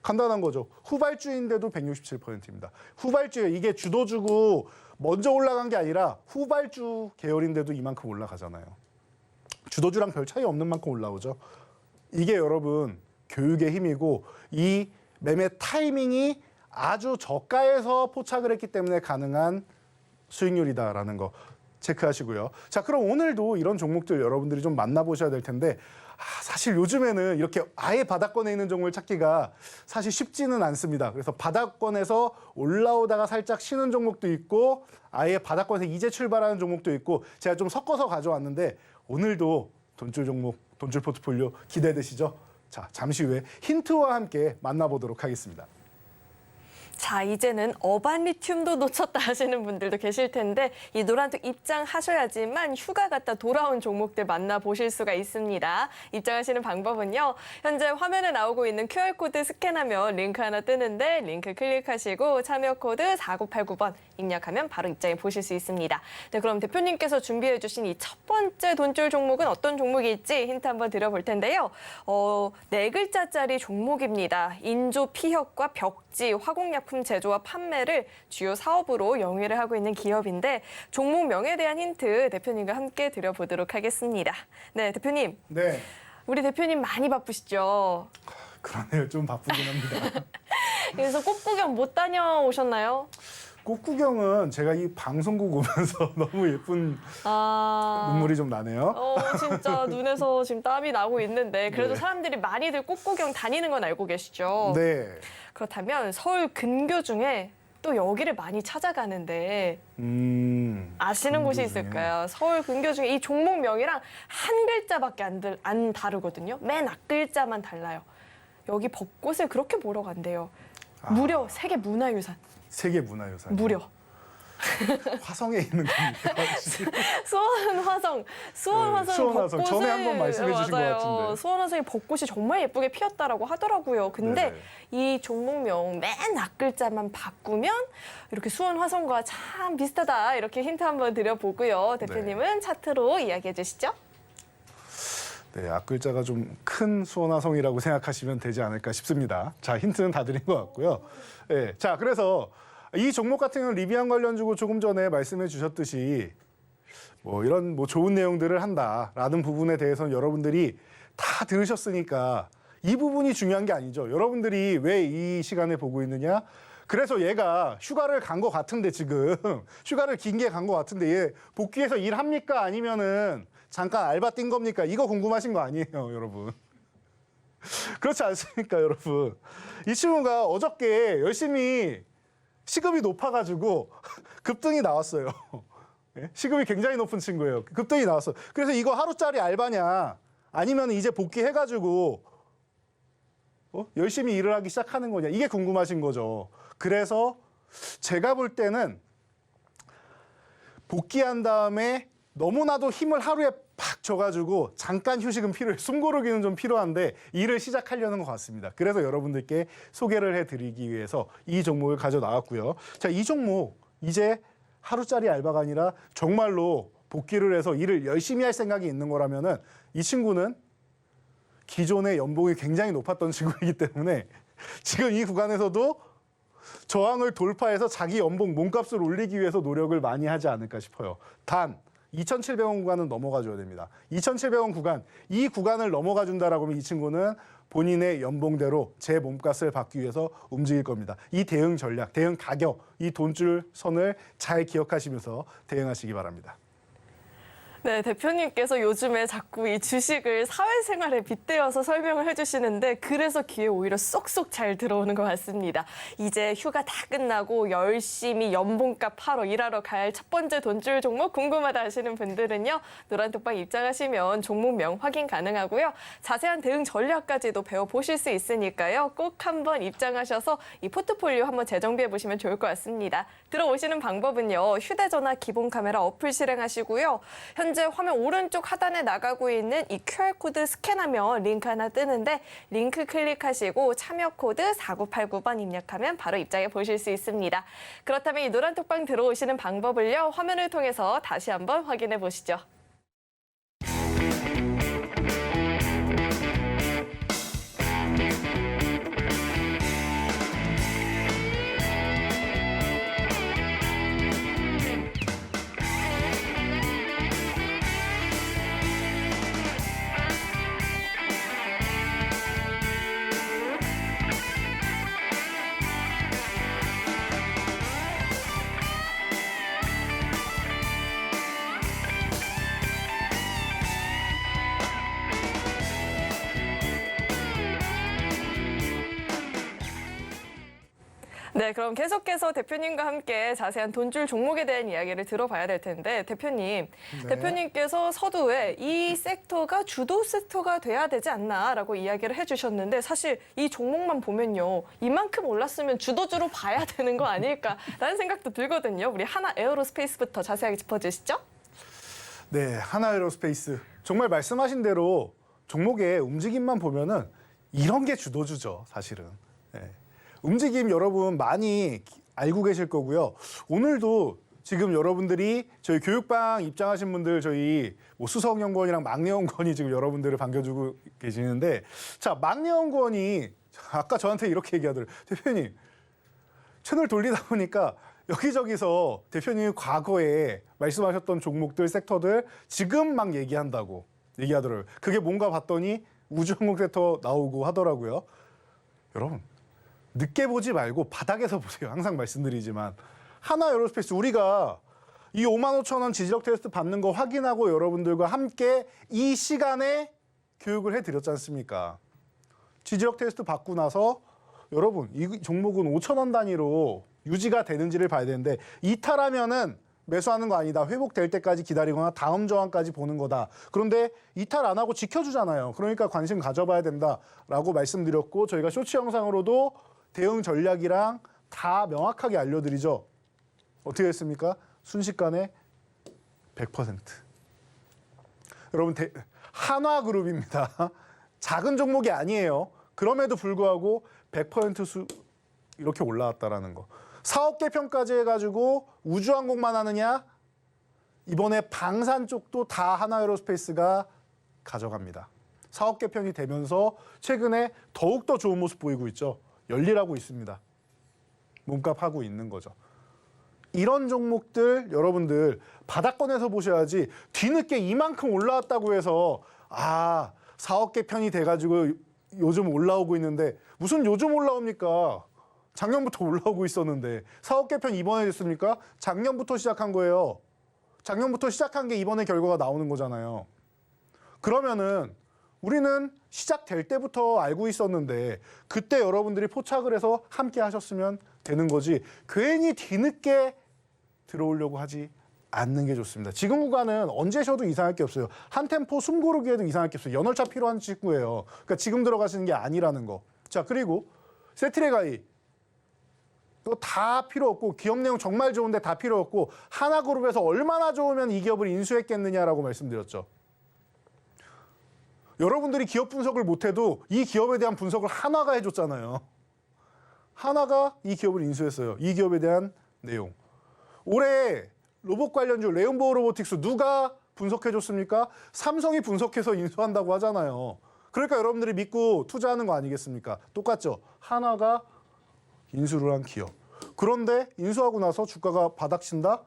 간단한 거죠. 후발주인데도 167%입니다. 후발주에 이게 주도주고 먼저 올라간 게 아니라 후발주 계열인데도 이만큼 올라가잖아요. 주도주랑 별 차이 없는 만큼 올라오죠. 이게 여러분 교육의 힘이고 이 매매 타이밍이 아주 저가에서 포착을 했기 때문에 가능한 수익률이다라는 거 체크하시고요. 자, 그럼 오늘도 이런 종목들 여러분들이 좀 만나보셔야 될 텐데 사실 요즘에는 이렇게 아예 바닥권에 있는 종목을 찾기가 사실 쉽지는 않습니다. 그래서 바닥권에서 올라오다가 살짝 쉬는 종목도 있고 아예 바닥권에서 이제 출발하는 종목도 있고 제가 좀 섞어서 가져왔는데 오늘도 돈줄 종목, 돈줄 포트폴리오 기대되시죠? 자, 잠시 후에 힌트와 함께 만나보도록 하겠습니다. 자, 이제는 어반리튬도 놓쳤다 하시는 분들도 계실 텐데 이 노란톡 입장하셔야지만 휴가 갔다 돌아온 종목들 만나보실 수가 있습니다. 입장하시는 방법은요. 현재 화면에 나오고 있는 QR코드 스캔하면 링크 하나 뜨는데 링크 클릭하시고 참여 코드 4989번 입력하면 바로 입장해 보실 수 있습니다. 네, 그럼 대표님께서 준비해 주신 이 첫 번째 돈줄 종목은 어떤 종목일지 힌트 한번 드려볼 텐데요. 네 글자짜리 종목입니다. 인조 피혁과 벽지, 화공약품 제조와 판매를 주요 사업으로 영위를 하고 있는 기업인데 종목명에 대한 힌트 대표님과 함께 드려보도록 하겠습니다. 네, 대표님. 네. 우리 대표님 많이 바쁘시죠? 그러네요. 좀 바쁘긴 합니다. 그래서 꽃구경 못 다녀오셨나요? 꽃구경은 제가 이 방송국 오면서 너무 예쁜 눈물이 좀 나네요. 진짜 눈에서 지금 땀이 나고 있는데 그래도 네. 사람들이 많이들 꽃구경 다니는 건 알고 계시죠? 네. 그렇다면 서울 근교 중에 또 여기를 많이 찾아가는데 아시는 곳이 근교 중에. 있을까요? 서울 근교 중에 이 종목명이랑 한 글자밖에 안 다르거든요. 맨 앞글자만 달라요. 여기 벚꽃을 그렇게 보러 간대요. 무려 세계 문화유산. 세계 문화유산. 무려. 화성에 있는 겁니까? 수원 화성 수원 화성. 벚꽃을 전에 한번 말씀해 주신 것 맞아요. 같은데. 수원 화성의 벚꽃이 정말 예쁘게 피었다라고 하더라고요. 근데 네네. 이 종목명 맨 앞글자만 바꾸면 이렇게 수원 화성과 참 비슷하다 이렇게 힌트 한번 드려보고요. 대표님은 차트로 이야기해 주시죠. 네, 앞글자가 좀 큰 수원화성이라고 생각하시면 되지 않을까 싶습니다. 자, 힌트는 다 드린 것 같고요. 네, 자, 그래서 이 종목 같은 경우는 리비안 관련 주고 조금 전에 말씀해 주셨듯이 뭐 이런 뭐 좋은 내용들을 한다라는 부분에 대해서는 여러분들이 다 들으셨으니까 이 부분이 중요한 게 아니죠. 여러분들이 왜 이 시간에 보고 있느냐? 그래서 얘가 휴가를 간 것 같은데 지금 휴가를 길게 간 것 같은데 얘 복귀해서 일합니까? 아니면은 잠깐 알바 뛴 겁니까? 이거 궁금하신 거 아니에요, 여러분. 그렇지 않습니까, 여러분? 이 친구가 어저께 열심히 시급이 높아가지고 급등이 나왔어요. 시급이 굉장히 높은 친구예요. 급등이 나왔어. 그래서 이거 하루짜리 알바냐? 아니면 이제 복귀해가지고 열심히 일을 하기 시작하는 거냐? 이게 궁금하신 거죠. 그래서 제가 볼 때는 복귀한 다음에 너무나도 힘을 하루에 팍 줘가지고 잠깐 휴식은 필요해. 숨 고르기는 좀 필요한데 일을 시작하려는 것 같습니다. 그래서 여러분들께 소개를 해드리기 위해서 이 종목을 가져 나왔고요. 자, 이 종목 이제 하루짜리 알바가 아니라 정말로 복귀를 해서 일을 열심히 할 생각이 있는 거라면은 이 친구는 기존의 연봉이 굉장히 높았던 친구이기 때문에 지금 이 구간에서도 저항을 돌파해서 자기 연봉 몸값을 올리기 위해서 노력을 많이 하지 않을까 싶어요. 단 2,700원 구간은 넘어가 줘야 됩니다. 2,700원 구간, 이 구간을 넘어가 준다라고 하면 이 친구는 본인의 연봉대로 제 몸값을 받기 위해서 움직일 겁니다. 이 대응 전략, 대응 가격, 이 돈줄 선을 잘 기억하시면서 대응하시기 바랍니다. 네, 대표님께서 요즘에 자꾸 이 주식을 사회생활에 빗대어서 설명을 해주시는데 그래서 귀에 오히려 쏙쏙 잘 들어오는 것 같습니다. 이제 휴가 다 끝나고 열심히 연봉값 하러 일하러 갈 첫 번째 돈줄 종목 궁금하다 하시는 분들은요. 노란톡방 입장하시면 종목명 확인 가능하고요. 자세한 대응 전략까지도 배워보실 수 있으니까요. 꼭 한번 입장하셔서 이 포트폴리오 한번 재정비해 보시면 좋을 것 같습니다. 들어오시는 방법은요. 휴대전화 기본 카메라 어플 실행하시고요. 현재 화면 오른쪽 하단에 나가고 있는 이 QR코드 스캔하면 링크 하나 뜨는데 링크 클릭하시고 참여 코드 4989번 입력하면 바로 입장해 보실 수 있습니다. 그렇다면 이 노란톡방 들어오시는 방법을요. 화면을 통해서 다시 한번 확인해 보시죠. 네, 그럼 계속해서 대표님과 함께 자세한 돈줄 종목에 대한 이야기를 들어봐야 될 텐데 대표님, 대표님께서 서두에 이 섹터가 주도 섹터가 돼야 되지 않나라고 이야기를 해주셨는데 사실 이 종목만 보면요. 이만큼 올랐으면 주도주로 봐야 되는 거 아닐까라는 생각도 들거든요. 우리 하나 에어로스페이스부터 자세하게 짚어주시죠. 네, 하나에어로스페이스. 정말 말씀하신 대로 종목의 움직임만 보면은 이런 게 주도주죠, 사실은. 네. 움직임 여러분 많이 알고 계실 거고요. 오늘도 지금 여러분들이 저희 교육방 입장하신 분들 저희 뭐 수석연구원이랑 막내연구원이 지금 여러분들을 반겨주고 계시는데 자, 막내연구원이 아까 저한테 이렇게 얘기하더라고요. 대표님, 채널 돌리다 보니까 여기저기서 대표님이 과거에 말씀하셨던 종목들, 섹터들 지금 막 얘기한다고 얘기하더라고요. 그게 뭔가 봤더니 우주항공 섹터 나오고 하더라고요. 여러분, 늦게 보지 말고 바닥에서 보세요. 항상 말씀드리지만. 하나에어로스페이스 우리가 이 55,000원 지지력 테스트 받는 거 확인하고 여러분들과 함께 이 시간에 교육을 해드렸지 않습니까? 지지력 테스트 받고 나서 여러분 이 종목은 5,000원 단위로 유지가 되는지를 봐야 되는데 이탈하면은 매수하는 거 아니다. 회복될 때까지 기다리거나 다음 저항까지 보는 거다. 그런데 이탈 안 하고 지켜주잖아요. 그러니까 관심 가져봐야 된다라고 말씀드렸고 저희가 쇼츠 영상으로도 대응 전략이랑 다 명확하게 알려드리죠. 어떻게 됐습니까? 순식간에 100%. 여러분 한화그룹입니다. 작은 종목이 아니에요. 그럼에도 불구하고 100% 이렇게 올라왔다라는 거. 사업 개편까지 해가지고 우주항공만 하느냐? 이번에 방산 쪽도 다 하나에어로스페이스가 가져갑니다. 사업 개편이 되면서 최근에 더욱더 좋은 모습 보이고 있죠. 열일하고 있습니다. 몸값 하고 있는 거죠. 이런 종목들 여러분들 바닥권에서 보셔야지 뒤늦게 이만큼 올라왔다고 해서 아 사업 개편이 돼가지고 요즘 올라오고 있는데 무슨 요즘 올라옵니까? 작년부터 올라오고 있었는데 사업 개편 이번에 됐습니까? 작년부터 시작한 거예요. 작년부터 시작한 게 이번에 결과가 나오는 거잖아요. 그러면은 우리는 시작될 때부터 알고 있었는데 그때 여러분들이 포착을 해서 함께 하셨으면 되는 거지 괜히 뒤늦게 들어오려고 하지 않는 게 좋습니다. 지금 구간은 언제 쉬어도 이상할 게 없어요. 한 템포 숨 고르기에도 이상할 게 없어요. 연월차 필요한 직구예요. 그러니까 지금 들어가시는 게 아니라는 거. 자 그리고 세트레가이 이거 다 필요 없고 기업 내용 정말 좋은데 다 필요 없고 하나그룹에서 얼마나 좋으면 이 기업을 인수했겠느냐라고 말씀드렸죠. 여러분들이 기업 분석을 못해도 이 기업에 대한 분석을 하나가 해줬잖아요. 하나가 이 기업을 인수했어요. 이 기업에 대한 내용. 올해 로봇 관련주 레인보우 로보틱스 누가 분석해줬습니까? 삼성이 분석해서 인수한다고 하잖아요. 그러니까 여러분들이 믿고 투자하는 거 아니겠습니까? 똑같죠. 하나가 인수를 한 기업. 그런데 인수하고 나서 주가가 바닥친다?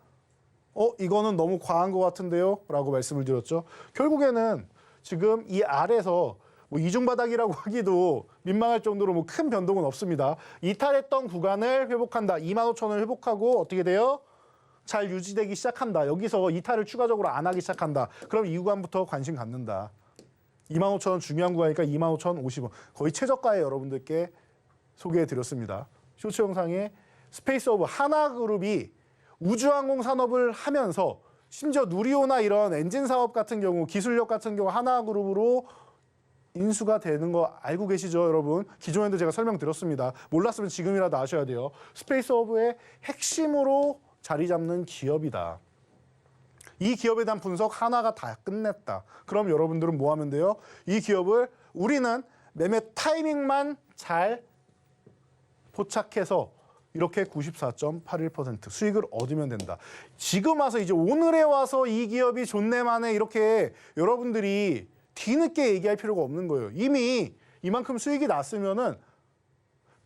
이거는 너무 과한 것 같은데요? 라고 말씀을 드렸죠. 결국에는 지금 이 아래에서 뭐 이중바닥이라고 하기도 민망할 정도로 뭐 큰 변동은 없습니다. 이탈했던 구간을 회복한다. 25,000을 회복하고 어떻게 돼요? 잘 유지되기 시작한다. 여기서 이탈을 추가적으로 안 하기 시작한다. 그럼 이 구간부터 관심 갖는다. 25,000원 중요한 구간이니까 25,050원. 거의 최저가에 여러분들께 소개해드렸습니다. 쇼츠 영상에 스페이스오브 하나그룹이 우주항공 산업을 하면서 심지어 누리호나 이런 엔진 사업 같은 경우 기술력 같은 경우 하나그룹으로 인수가 되는 거 알고 계시죠, 여러분? 기존에도 제가 설명드렸습니다. 몰랐으면 지금이라도 아셔야 돼요. 스페이스오브의 핵심으로 자리 잡는 기업이다. 이 기업에 대한 분석 하나가 다 끝냈다. 그럼 여러분들은 뭐 하면 돼요? 이 기업을 우리는 매매 타이밍만 잘 포착해서 이렇게 94.81% 수익을 얻으면 된다. 지금 와서 이제 오늘에 와서 이 기업이 좋네만에 이렇게 여러분들이 뒤늦게 얘기할 필요가 없는 거예요. 이미 이만큼 수익이 났으면은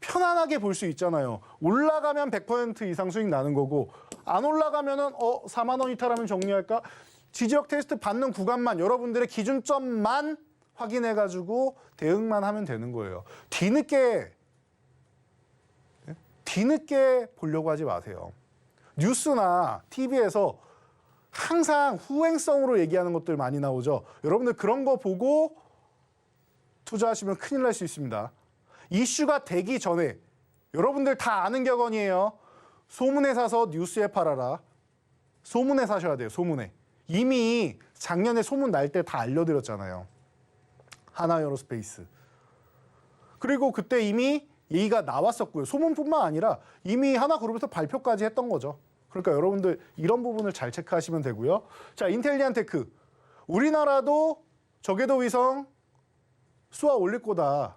편안하게 볼 수 있잖아요. 올라가면 100% 이상 수익 나는 거고 안 올라가면은 4만 원 이탈하면 정리할까? 지지력 테스트 받는 구간만 여러분들의 기준점만 확인해 가지고 대응만 하면 되는 거예요. 뒤늦게 보려고 하지 마세요. 뉴스나 TV에서 항상 후행성으로 얘기하는 것들 많이 나오죠. 여러분들 그런 거 보고 투자하시면 큰일 날 수 있습니다. 이슈가 되기 전에 여러분들 다 아는 격언이에요. 소문에 사서 뉴스에 팔아라. 소문에 사셔야 돼요. 소문에. 이미 작년에 소문 날 때 다 알려드렸잖아요. 하나에어로스페이스. 그리고 그때 이미 얘기가 나왔었고요. 소문뿐만 아니라 이미 하나그룹에서 발표까지 했던 거죠. 그러니까 여러분들 이런 부분을 잘 체크하시면 되고요. 자, 인텔리안테크. 우리나라도 저궤도 위성 쏘아 올릴 거다.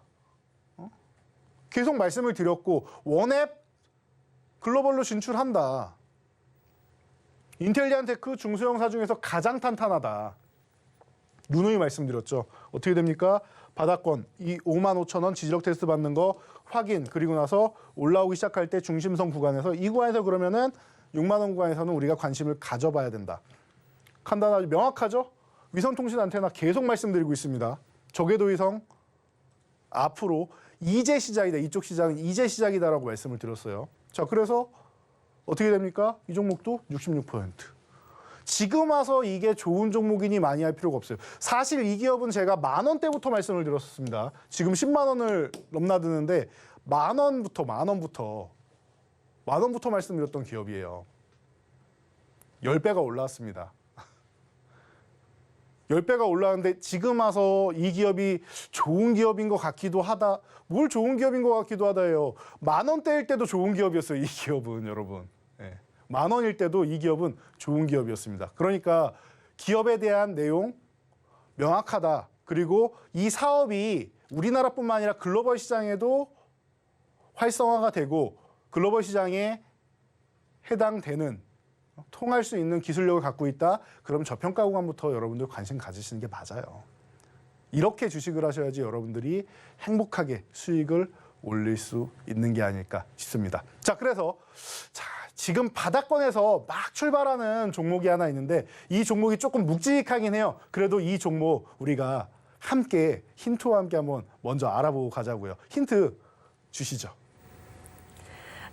계속 말씀을 드렸고 원앱 글로벌로 진출한다. 인텔리안테크 중소형사 중에서 가장 탄탄하다. 누누이 말씀드렸죠. 어떻게 됩니까? 바닥권 이 55,000원 지지력 테스트 받는 거 확인. 그리고 나서 올라오기 시작할 때 중심선 구간에서 이 구간에서 그러면은 6만 원 구간에서는 우리가 관심을 가져봐야 된다. 판단 명확하죠? 위성통신 안테나 계속 말씀드리고 있습니다. 저궤도 위성 앞으로 이제 시작이다. 이쪽 시장은 이제 시작이다라고 말씀을 드렸어요. 자, 그래서 어떻게 됩니까? 이 종목도 66%. 지금 와서 이게 좋은 종목이니 많이 할 필요가 없어요. 사실 이 기업은 제가 10,000원대부터 말씀을 드렸습니다. 지금 10만 원을 넘나드는데 만 원부터 말씀드렸던 기업이에요. 10배가 올라왔습니다. 10배가 올랐는데 지금 와서 이 기업이 좋은 기업인 것 같기도 하다. 뭘 좋은 기업인 것 같기도 하다예요. 10,000원대일 때도 좋은 기업이었어요. 이 기업은 여러분. 예. 10,000원일 때도 이 기업은 좋은 기업이었습니다. 그러니까 기업에 대한 내용 명확하다. 그리고 이 사업이 우리나라뿐만 아니라 글로벌 시장에도 활성화가 되고 글로벌 시장에 해당되는 통할 수 있는 기술력을 갖고 있다. 그럼 저평가 구간부터 여러분들 관심 가지시는 게 맞아요. 이렇게 주식을 하셔야지 여러분들이 행복하게 수익을 올릴 수 있는 게 아닐까 싶습니다. 자, 그래서 지금 바닥권에서 막 출발하는 종목이 하나 있는데 이 종목이 조금 묵직하긴 해요. 그래도 이 종목 우리가 함께 힌트와 함께 한번 먼저 알아보고 가자고요. 힌트 주시죠.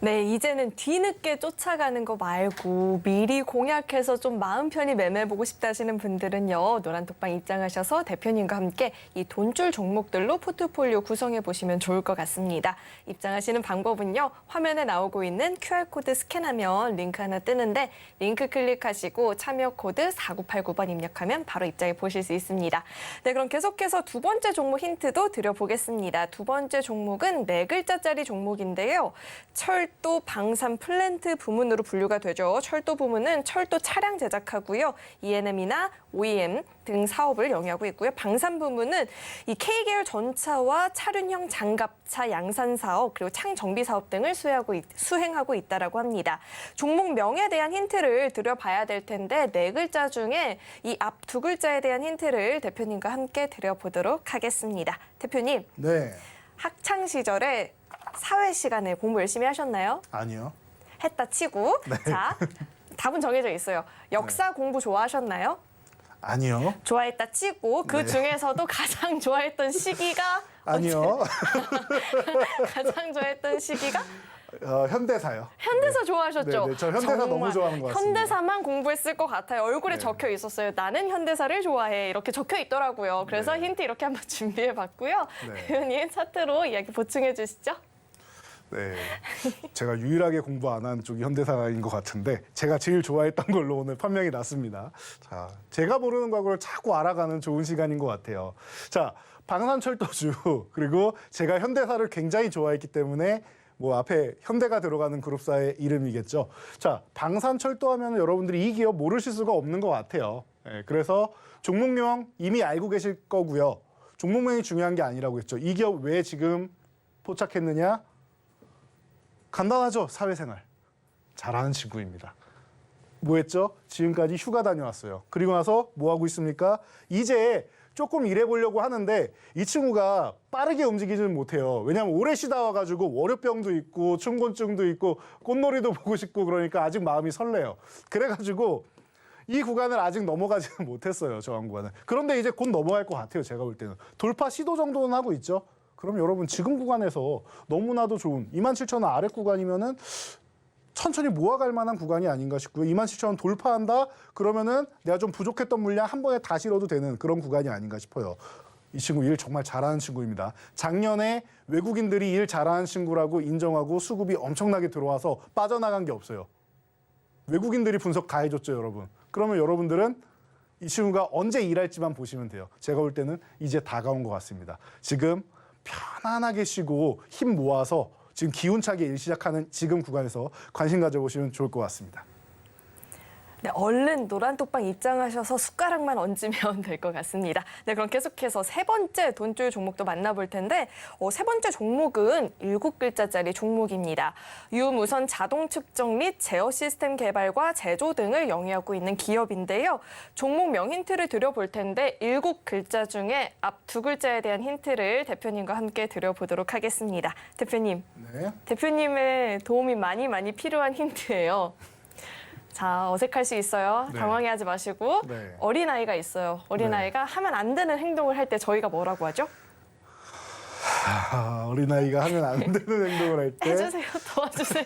네, 이제는 뒤늦게 쫓아가는 거 말고 미리 공약해서 좀 마음 편히 매매해보고 싶다 하시는 분들은요. 노란톡방 입장하셔서 대표님과 함께 이 돈줄 종목들로 포트폴리오 구성해보시면 좋을 것 같습니다. 입장하시는 방법은요. 화면에 나오고 있는 QR코드 스캔하면 링크 하나 뜨는데 링크 클릭하시고 참여 코드 4989번 입력하면 바로 입장해 보실 수 있습니다. 네, 그럼 계속해서 두 번째 종목 힌트도 드려보겠습니다. 두 번째 종목은 4글자짜리 종목인데요. 철도 방산 플랜트 부문으로 분류가 되죠. 철도 부문은 철도 차량 제작하고요. E&M이나 OEM 등 사업을 영위하고 있고요. 방산 부문은 이 K계열 전차와 차륜형 장갑차 양산 사업 그리고 창 정비 사업 등을 수행하고 있다라고 합니다. 종목 명에 대한 힌트를 드려봐야 될 텐데 4글자 중에 이 앞 2글자에 대한 힌트를 대표님과 함께 드려보도록 하겠습니다. 대표님. 네. 학창 시절에 사회 시간에 공부 열심히 하셨나요? 아니요. 했다 치고. 자, 답은 정해져 있어요. 역사 공부 좋아하셨나요? 아니요. 좋아했다 치고 그 네. 중에서도 가장 좋아했던 시기가 아니요. 가장 좋아했던 시기가 현대사요. 현대사 좋아하셨죠? 네, 저 현대사 너무 정말 좋아하는 것 같습니다. 현대사만 공부했을 것 같아요. 얼굴에 네. 적혀 있었어요. 나는 현대사를 좋아해. 이렇게 적혀 있더라고요. 그래서 네. 힌트 이렇게 한번 준비해봤고요. 네. 대표님 차트로 이야기 보충해 주시죠. 네, 제가 유일하게 공부 안 한 쪽이 현대사인 것 같은데 제가 제일 좋아했던 걸로 오늘 판명이 났습니다. 자, 제가 모르는 과거를 자꾸 알아가는 좋은 시간인 것 같아요. 자, 방산철도주 그리고 제가 현대사를 굉장히 좋아했기 때문에 뭐 앞에 현대가 들어가는 그룹사의 이름이겠죠. 자, 방산철도 하면 여러분들이 이 기업 모르실 수가 없는 것 같아요. 네, 그래서 종목명 이미 알고 계실 거고요. 종목명이 중요한 게 아니라고 했죠. 이 기업 왜 지금 포착했느냐? 간단하죠. 사회생활. 잘하는 친구입니다. 뭐 했죠? 지금까지 휴가 다녀왔어요. 그리고 나서 뭐 하고 있습니까? 이제 조금 일해보려고 하는데 이 친구가 빠르게 움직이지는 못해요. 왜냐하면 오래 쉬다 와가지고 월요병도 있고 춘곤증도 있고 꽃놀이도 보고 싶고 그러니까 아직 마음이 설레요. 그래가지고 이 구간을 아직 넘어가지는 못했어요. 저한 구간은. 그런데 이제 곧 넘어갈 것 같아요. 제가 볼 때는. 돌파 시도 정도는 하고 있죠. 그럼 여러분 지금 구간에서 너무나도 좋은 27,000원 아래 구간이면은 천천히 모아갈 만한 구간이 아닌가 싶고요. 27,000원 돌파한다? 그러면은 내가 좀 부족했던 물량 한 번에 다 실어도 되는 그런 구간이 아닌가 싶어요. 이 친구 일 정말 잘하는 친구입니다. 작년에 외국인들이 일 잘하는 친구라고 인정하고 수급이 엄청나게 들어와서 빠져나간 게 없어요. 외국인들이 분석 다 해줬죠, 여러분. 그러면 여러분들은 이 친구가 언제 일할지만 보시면 돼요. 제가 볼 때는 이제 다가온 것 같습니다. 지금 편안하게 쉬고 힘 모아서 지금 기운차게 일 시작하는 지금 구간에서 관심 가져보시면 좋을 것 같습니다. 네, 얼른 노란톡방 입장하셔서 숟가락만 얹으면 될 것 같습니다. 네, 그럼 계속해서 세 번째 돈줄 종목도 만나볼 텐데 세 번째 종목은 7글자짜리 종목입니다. 유무선 자동 측정 및 제어 시스템 개발과 제조 등을 영위하고 있는 기업인데요. 종목명 힌트를 드려볼 텐데 7글자 중에 앞 2글자에 대한 힌트를 대표님과 함께 드려보도록 하겠습니다. 대표님, 네. 대표님의 도움이 많이 필요한 힌트예요. 자, 어색할 수 있어요. 네. 당황해하지 마시고. 네. 어린아이가 있어요. 어린아이가 하면 안 되는 행동을 할 때 저희가 뭐라고 하죠? 어린아이가 하면 안 되는 행동을 할 때. 해주세요. 도와주세요.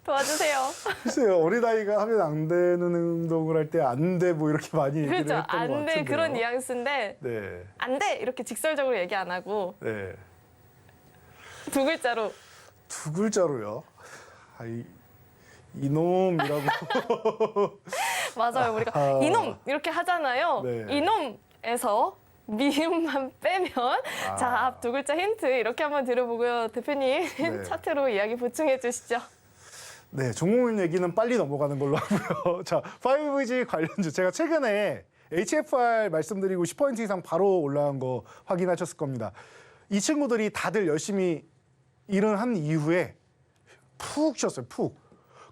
도와주세요. 글쎄요, 어린아이가 하면 안 되는 행동을 할 때 안 돼 뭐 이렇게 많이 얘기를 그렇죠. 했던 것 안 같은데요. 돼. 그런 뉘앙스인데 네. 안 돼. 이렇게 직설적으로 얘기 안 하고 네. 2글자로. 2글자로요. 이놈이라고. 맞아요. 우리가 이놈 이렇게 하잖아요. 네. 이놈에서 미음만 빼면 자, 앞 두 글자 힌트 이렇게 한번 들어보고요. 대표님 네. 차트로 이야기 보충해 주시죠. 네, 종목민 얘기는 빨리 넘어가는 걸로 하고요. 자, 5G 관련주. 제가 최근에 HFR 말씀드리고 10% 이상 바로 올라간 거 확인하셨을 겁니다. 이 친구들이 다들 열심히 일을 한 이후에 푹 쉬었어요, 푹.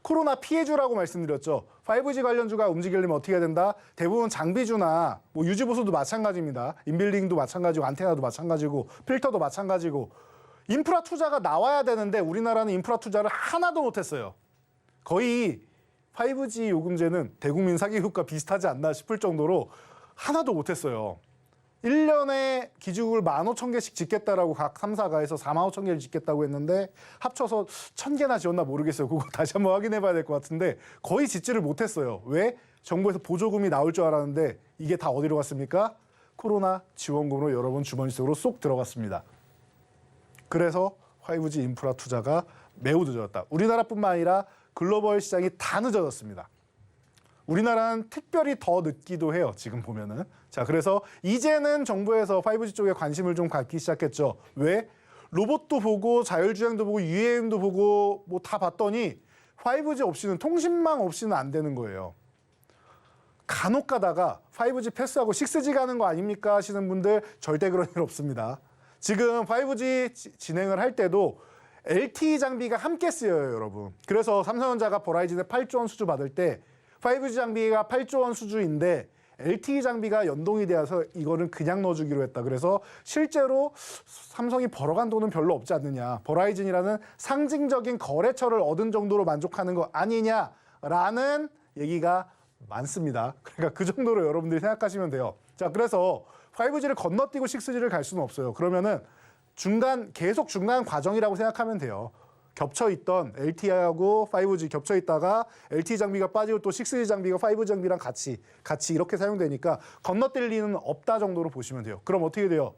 코로나 피해주라고 말씀드렸죠. 5G 관련주가 움직이려면 어떻게 해야 된다? 대부분 장비주나 뭐 유지보수도 마찬가지입니다. 인빌딩도 마찬가지고 안테나도 마찬가지고 필터도 마찬가지고 인프라 투자가 나와야 되는데 우리나라는 인프라 투자를 하나도 못했어요. 거의 5G 요금제는 대국민 사기극과 비슷하지 않나 싶을 정도로 하나도 못했어요. 1년에 기지국을 15,000개씩 짓겠다라고 각 3사가 해서 45,000개를 짓겠다고 했는데 합쳐서 1,000개나 지었나 모르겠어요. 그거 다시 한번 확인해 봐야 될 것 같은데 거의 짓지를 못했어요. 왜? 정부에서 보조금이 나올 줄 알았는데 이게 다 어디로 갔습니까? 코로나 지원금으로 여러분 주머니 속으로 쏙 들어갔습니다. 그래서 5G 인프라 투자가 매우 늦어졌다. 우리나라뿐만 아니라 글로벌 시장이 다 늦어졌습니다. 우리나라는 특별히 더 늦기도 해요. 지금 보면은. 자, 그래서 이제는 정부에서 5G 쪽에 관심을 좀 갖기 시작했죠. 왜? 로봇도 보고 자율주행도 보고 UAM도 보고 뭐 다 봤더니 5G 없이는 통신망 없이는 안 되는 거예요. 간혹 가다가 5G 패스하고 6G 가는 거 아닙니까 하시는 분들 절대 그런 일 없습니다. 지금 5G 진행을 할 때도 LTE 장비가 함께 쓰여요, 여러분. 그래서 삼성전자가 버라이즌에 8조 원 수주 받을 때 5G 장비가 8조 원 수주인데 LTE 장비가 연동이 되어서 이거는 그냥 넣어주기로 했다. 그래서 실제로 삼성이 벌어간 돈은 별로 없지 않느냐. 버라이즌이라는 상징적인 거래처를 얻은 정도로 만족하는 거 아니냐라는 얘기가 많습니다. 그러니까 그 정도로 여러분들이 생각하시면 돼요. 자, 그래서 5G를 건너뛰고 6G를 갈 수는 없어요. 그러면은 계속 중간 과정이라고 생각하면 돼요. 겹쳐있던 LTE하고 5G 겹쳐있다가 LTE 장비가 빠지고 또 6G 장비가 5G 장비랑 같이 이렇게 사용되니까 건너뛸 리는 없다 정도로 보시면 돼요. 그럼 어떻게 돼요?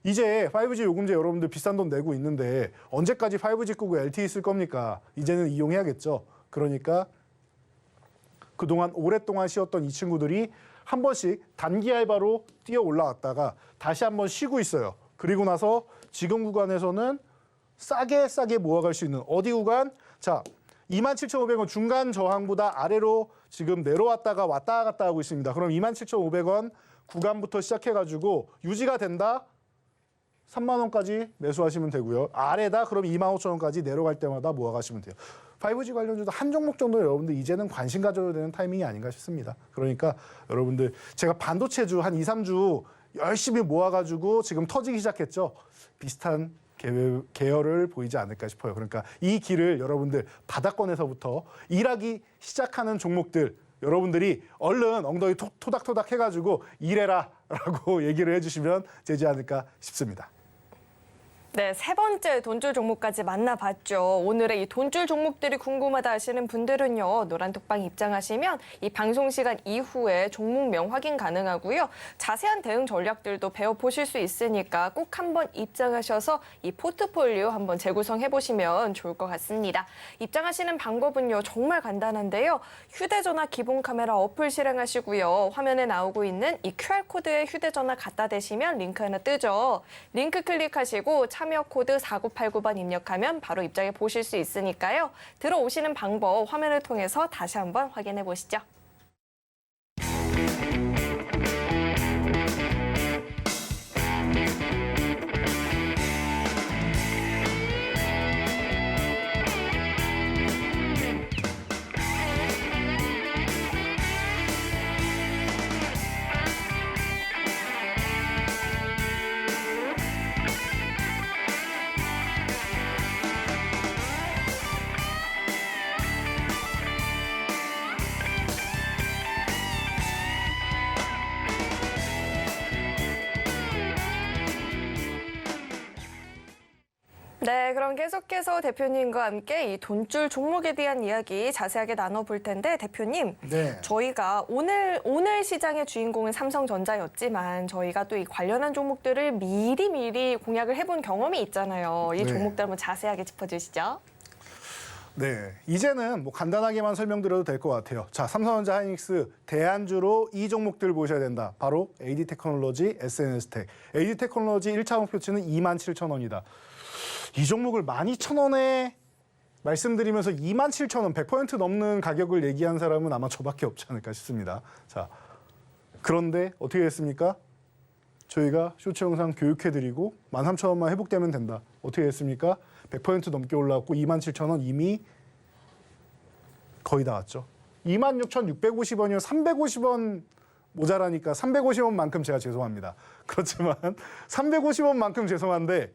이제 5G 요금제 여러분들 비싼 돈 내고 있는데 언제까지 5G 끄고 LTE 쓸 겁니까? 이제는 이용해야겠죠. 그러니까 그동안 오랫동안 쉬었던 이 친구들이 한 번씩 단기 알바로 뛰어 올라왔다가 다시 한번 쉬고 있어요. 그리고 나서 지금 구간에서는 싸게 모아갈 수 있는 어디 구간? 자, 27,500원 중간 저항보다 아래로 지금 내려왔다가 왔다 갔다 하고 있습니다. 그럼 27,500원 구간부터 시작해가지고 유지가 된다? 3만 원까지 매수하시면 되고요. 아래다? 그럼 25,000원까지 내려갈 때마다 모아가시면 돼요. 5G 관련주도 한 종목 정도 여러분들 이제는 관심 가져야 되는 타이밍이 아닌가 싶습니다. 그러니까 여러분들 제가 반도체주 한 2, 3주 열심히 모아가지고 지금 터지기 시작했죠. 비슷한 계열을 보이지 않을까 싶어요. 그러니까 이 길을 여러분들 바닥권에서부터 일하기 시작하는 종목들 여러분들이 얼른 엉덩이 토닥토닥 해가지고 일해라라고 얘기를 해주시면 되지 않을까 싶습니다. 네, 세 번째 돈줄 종목까지 만나봤죠. 오늘의 이 돈줄 종목들이 궁금하다 하시는 분들은요. 노란톡방 입장하시면 이 방송 시간 이후에 종목명 확인 가능하고요. 자세한 대응 전략들도 배워보실 수 있으니까 꼭 한번 입장하셔서 이 포트폴리오 한번 재구성해보시면 좋을 것 같습니다. 입장하시는 방법은요. 정말 간단한데요. 휴대전화 기본 카메라 어플 실행하시고요. 화면에 나오고 있는 이 QR코드에 휴대전화 갖다 대시면 링크 하나 뜨죠. 링크 클릭하시고 참여 코드 4989번 입력하면 바로 입장해 보실 수 있으니까요. 들어오시는 방법 화면을 통해서 다시 한번 확인해 보시죠. 네, 그럼 계속해서 대표님과 함께 이 돈줄 종목에 대한 이야기 자세하게 나눠볼 텐데 대표님, 네. 저희가 오늘 시장의 주인공은 삼성전자였지만 저희가 또 이 관련한 종목들을 미리 공약을 해본 경험이 있잖아요. 이 네. 종목들 한번 자세하게 짚어주시죠. 네, 이제는 뭐 간단하게만 설명드려도 될 것 같아요. 자, 삼성전자 하이닉스 대안주로 이 종목들 보셔야 된다. 바로 AD 테크놀로지, SNS텍. AD 테크놀로지 1차 목표치는 27,000원이다. 이 종목을 12,000원에 말씀드리면서 27,000원, 100% 넘는 가격을 얘기한 사람은 아마 저밖에 없지 않을까 싶습니다. 자, 그런데 어떻게 됐습니까? 저희가 쇼츠 영상 교육해드리고 13,000원만 회복되면 된다. 어떻게 됐습니까? 100% 넘게 올라왔고 27,000원 이미 거의 다 왔죠. 26,650원이요. 350원 모자라니까 350원만큼 제가 죄송합니다. 그렇지만 350원만큼 죄송한데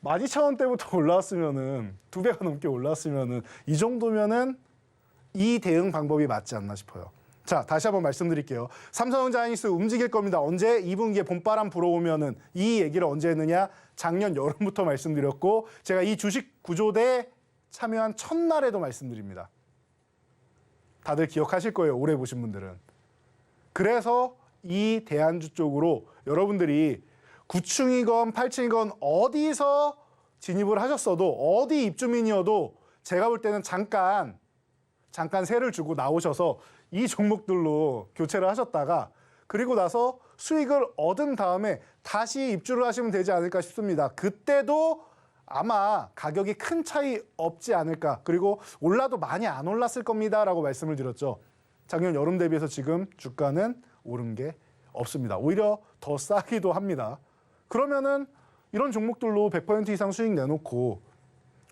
12,000원대부터 올라왔으면은 2배가 넘게 올라왔으면은 이 정도면은 이 대응 방법이 맞지 않나 싶어요. 자, 다시 한번 말씀드릴게요. 삼성전자 하이닉스 움직일 겁니다. 언제? 2분기에 봄바람 불어오면은 이 얘기를 언제 했느냐? 작년 여름부터 말씀드렸고 제가 이 주식 구조대 참여한 첫날에도 말씀드립니다. 다들 기억하실 거예요. 오래 보신 분들은. 그래서 이 대안주 쪽으로 여러분들이 9층이건 8층이건 어디서 진입을 하셨어도 어디 입주민이어도 제가 볼 때는 잠깐 세를 주고 나오셔서 이 종목들로 교체를 하셨다가 그리고 나서 수익을 얻은 다음에 다시 입주를 하시면 되지 않을까 싶습니다. 그때도 아마 가격이 큰 차이 없지 않을까. 그리고 올라도 많이 안 올랐을 겁니다라고 말씀을 드렸죠. 작년 여름 대비해서 지금 주가는 오른 게 없습니다. 오히려 더 싸기도 합니다. 그러면은 이런 종목들로 100% 이상 수익 내놓고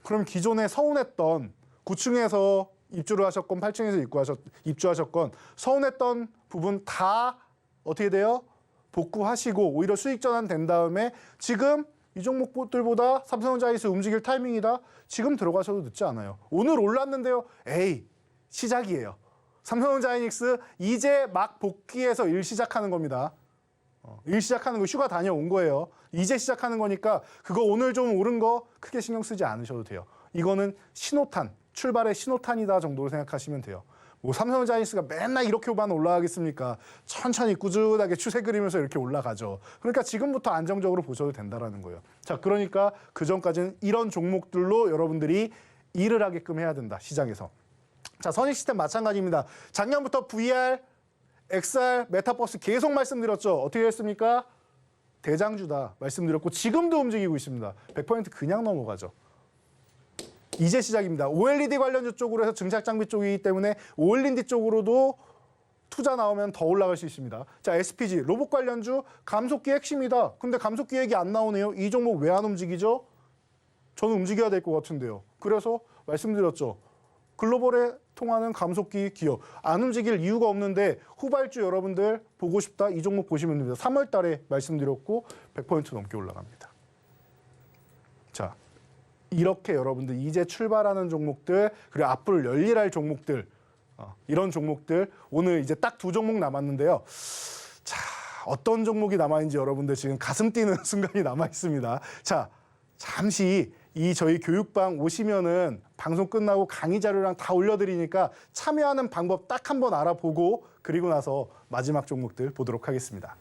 그럼 기존에 서운했던 9층에서 입주를 하셨건 8층에서 입주하셨건 서운했던 부분 다 어떻게 돼요? 복구하시고 오히려 수익 전환 된 다음에 지금 이 종목들보다 삼성전자 하이닉스 움직일 타이밍이다. 지금 들어가셔도 늦지 않아요. 오늘 올랐는데요. 에이, 시작이에요. 삼성전자 하이닉스 이제 막 복귀해서 일 시작하는 겁니다. 일 시작하는 거 휴가 다녀온 거예요. 이제 시작하는 거니까 그거 오늘 좀 오른 거 크게 신경 쓰지 않으셔도 돼요. 이거는 신호탄, 출발의 신호탄이다 정도로 생각하시면 돼요. 뭐 삼성전자 하이닉스가 맨날 이렇게만 올라가겠습니까? 천천히 꾸준하게 추세 그리면서 이렇게 올라가죠. 그러니까 지금부터 안정적으로 보셔도 된다라는 거예요. 자, 그러니까 그 전까지는 이런 종목들로 여러분들이 일을 하게끔 해야 된다. 시장에서. 자, 선익 시스템 마찬가지입니다. 작년부터 VR, XR, 메타버스 계속 말씀드렸죠. 어떻게 했습니까? 대장주다 말씀드렸고 지금도 움직이고 있습니다. 100% 그냥 넘어가죠. 이제 시작입니다. OLED 관련주 쪽으로 해서 증착 장비 쪽이기 때문에 OLED 쪽으로도 투자 나오면 더 올라갈 수 있습니다. 자, SPG 로봇 관련주 감속기 핵심이다. 근데 감속기 얘기 안 나오네요. 이 종목 왜 안 움직이죠? 저는 움직여야 될 것 같은데요. 그래서 말씀드렸죠. 글로벌에 통하는 감속기 기업 안 움직일 이유가 없는데 후발주 여러분들 보고 싶다. 이 종목 보시면 됩니다. 3월 달에 말씀드렸고 100% 넘게 올라갑니다. 자, 이렇게 여러분들 이제 출발하는 종목들 그리고 앞으로 열일할 종목들 이런 종목들 오늘 이제 딱 2종목 남았는데요. 자, 어떤 종목이 남아있는지 여러분들 지금 가슴 뛰는 순간이 남아 있습니다. 자, 잠시 이 저희 교육방 오시면은 방송 끝나고 강의 자료랑 다 올려드리니까 참여하는 방법 딱 한번 알아보고 그리고 나서 마지막 종목들 보도록 하겠습니다.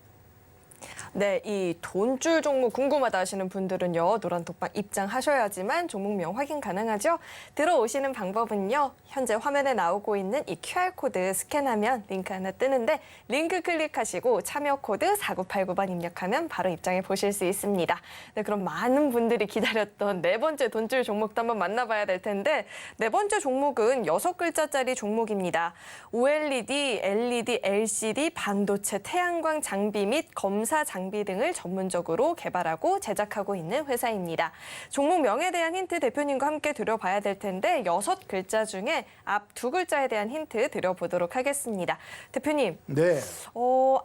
네, 이 돈줄 종목 궁금하다 하시는 분들은요. 노란톡방 입장하셔야지만 종목명 확인 가능하죠. 들어오시는 방법은요. 현재 화면에 나오고 있는 이 QR코드 스캔하면 링크 하나 뜨는데 링크 클릭하시고 참여 코드 4989번 입력하면 바로 입장해 보실 수 있습니다. 네, 그럼 많은 분들이 기다렸던 네 번째 돈줄 종목도 한번 만나봐야 될 텐데 네 번째 종목은 6글자짜리 종목입니다. OLED, LED, LCD, 반도체, 태양광 장비 및 검사 장비 등을 전문적으로 개발하고 제작하고 있는 회사입니다. 종목명에 대한 힌트 대표님과 함께 드려봐야 될 텐데 6글자 중에 앞 2글자에 대한 힌트 드려보도록 하겠습니다. 대표님, 네.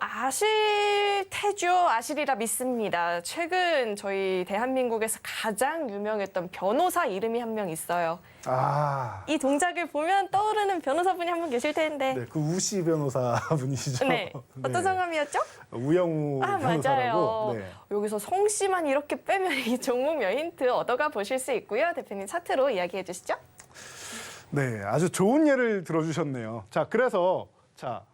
아실 테죠? 아시리라 믿습니다. 최근 저희 대한민국에서 가장 유명했던 변호사 이름이 한 명 있어요. 이 동작을 보면 떠오르는 변호사분이 한 분 계실 텐데. 네, 그 우씨 변호사분이시죠. 네. 어떤 성함이었죠? 우영우 변호사라고. 맞아요. 네. 여기서 성씨만 이렇게 빼면 이 종목명 힌트 얻어가 보실 수 있고요. 대표님 차트로 이야기해 주시죠. 네, 아주 좋은 예를 들어주셨네요. 자, 그래서 자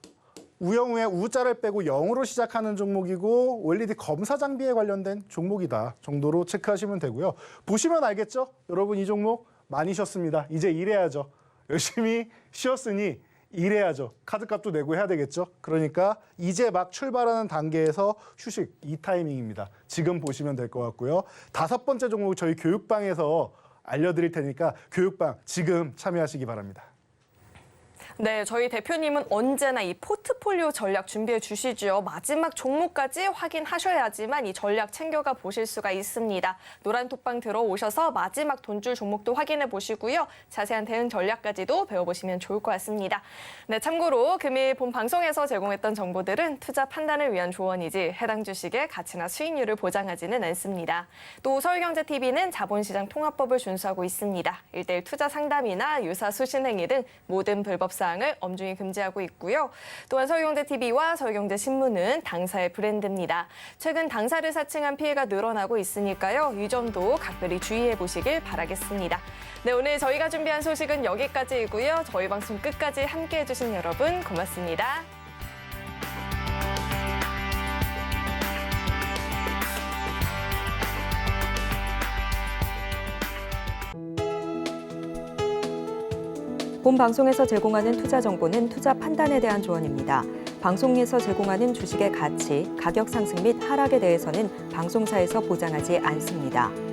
우영우의 우자를 빼고 영으로 시작하는 종목이고 OLED 검사 장비에 관련된 종목이다 정도로 체크하시면 되고요. 보시면 알겠죠? 여러분 이 종목 많이 쉬었습니다. 이제 일해야죠. 열심히 쉬었으니 일해야죠. 카드값도 내고 해야 되겠죠. 그러니까 이제 막 출발하는 단계에서 휴식, 이 타이밍입니다. 지금 보시면 될 것 같고요. 5번째 종목 저희 교육방에서 알려드릴 테니까 교육방 지금 참여하시기 바랍니다. 네, 저희 대표님은 언제나 이 포트폴리오 전략 준비해 주시죠. 마지막 종목까지 확인하셔야지만 이 전략 챙겨가 보실 수가 있습니다. 노란 톡방 들어오셔서 마지막 돈줄 종목도 확인해 보시고요. 자세한 대응 전략까지도 배워보시면 좋을 것 같습니다. 네, 참고로 금일 본 방송에서 제공했던 정보들은 투자 판단을 위한 조언이지 해당 주식의 가치나 수익률을 보장하지는 않습니다. 또 서울경제TV는 자본시장 통합법을 준수하고 있습니다. 1:1 투자 상담이나 유사 수신 행위 등 모든 불법 사항을 엄중히 금지하고 있고요. 또한 서울경제TV와 서울경제신문은 당사의 브랜드입니다. 최근 당사를 사칭한 피해가 늘어나고 있으니까요. 이 점도 각별히 주의해 보시길 바라겠습니다. 네, 오늘 저희가 준비한 소식은 여기까지이고요. 저희 방송 끝까지 함께해 주신 여러분 고맙습니다. 본 방송에서 제공하는 투자 정보는 투자 판단에 대한 조언입니다. 방송에서 제공하는 주식의 가치, 가격 상승 및 하락에 대해서는 방송사에서 보장하지 않습니다.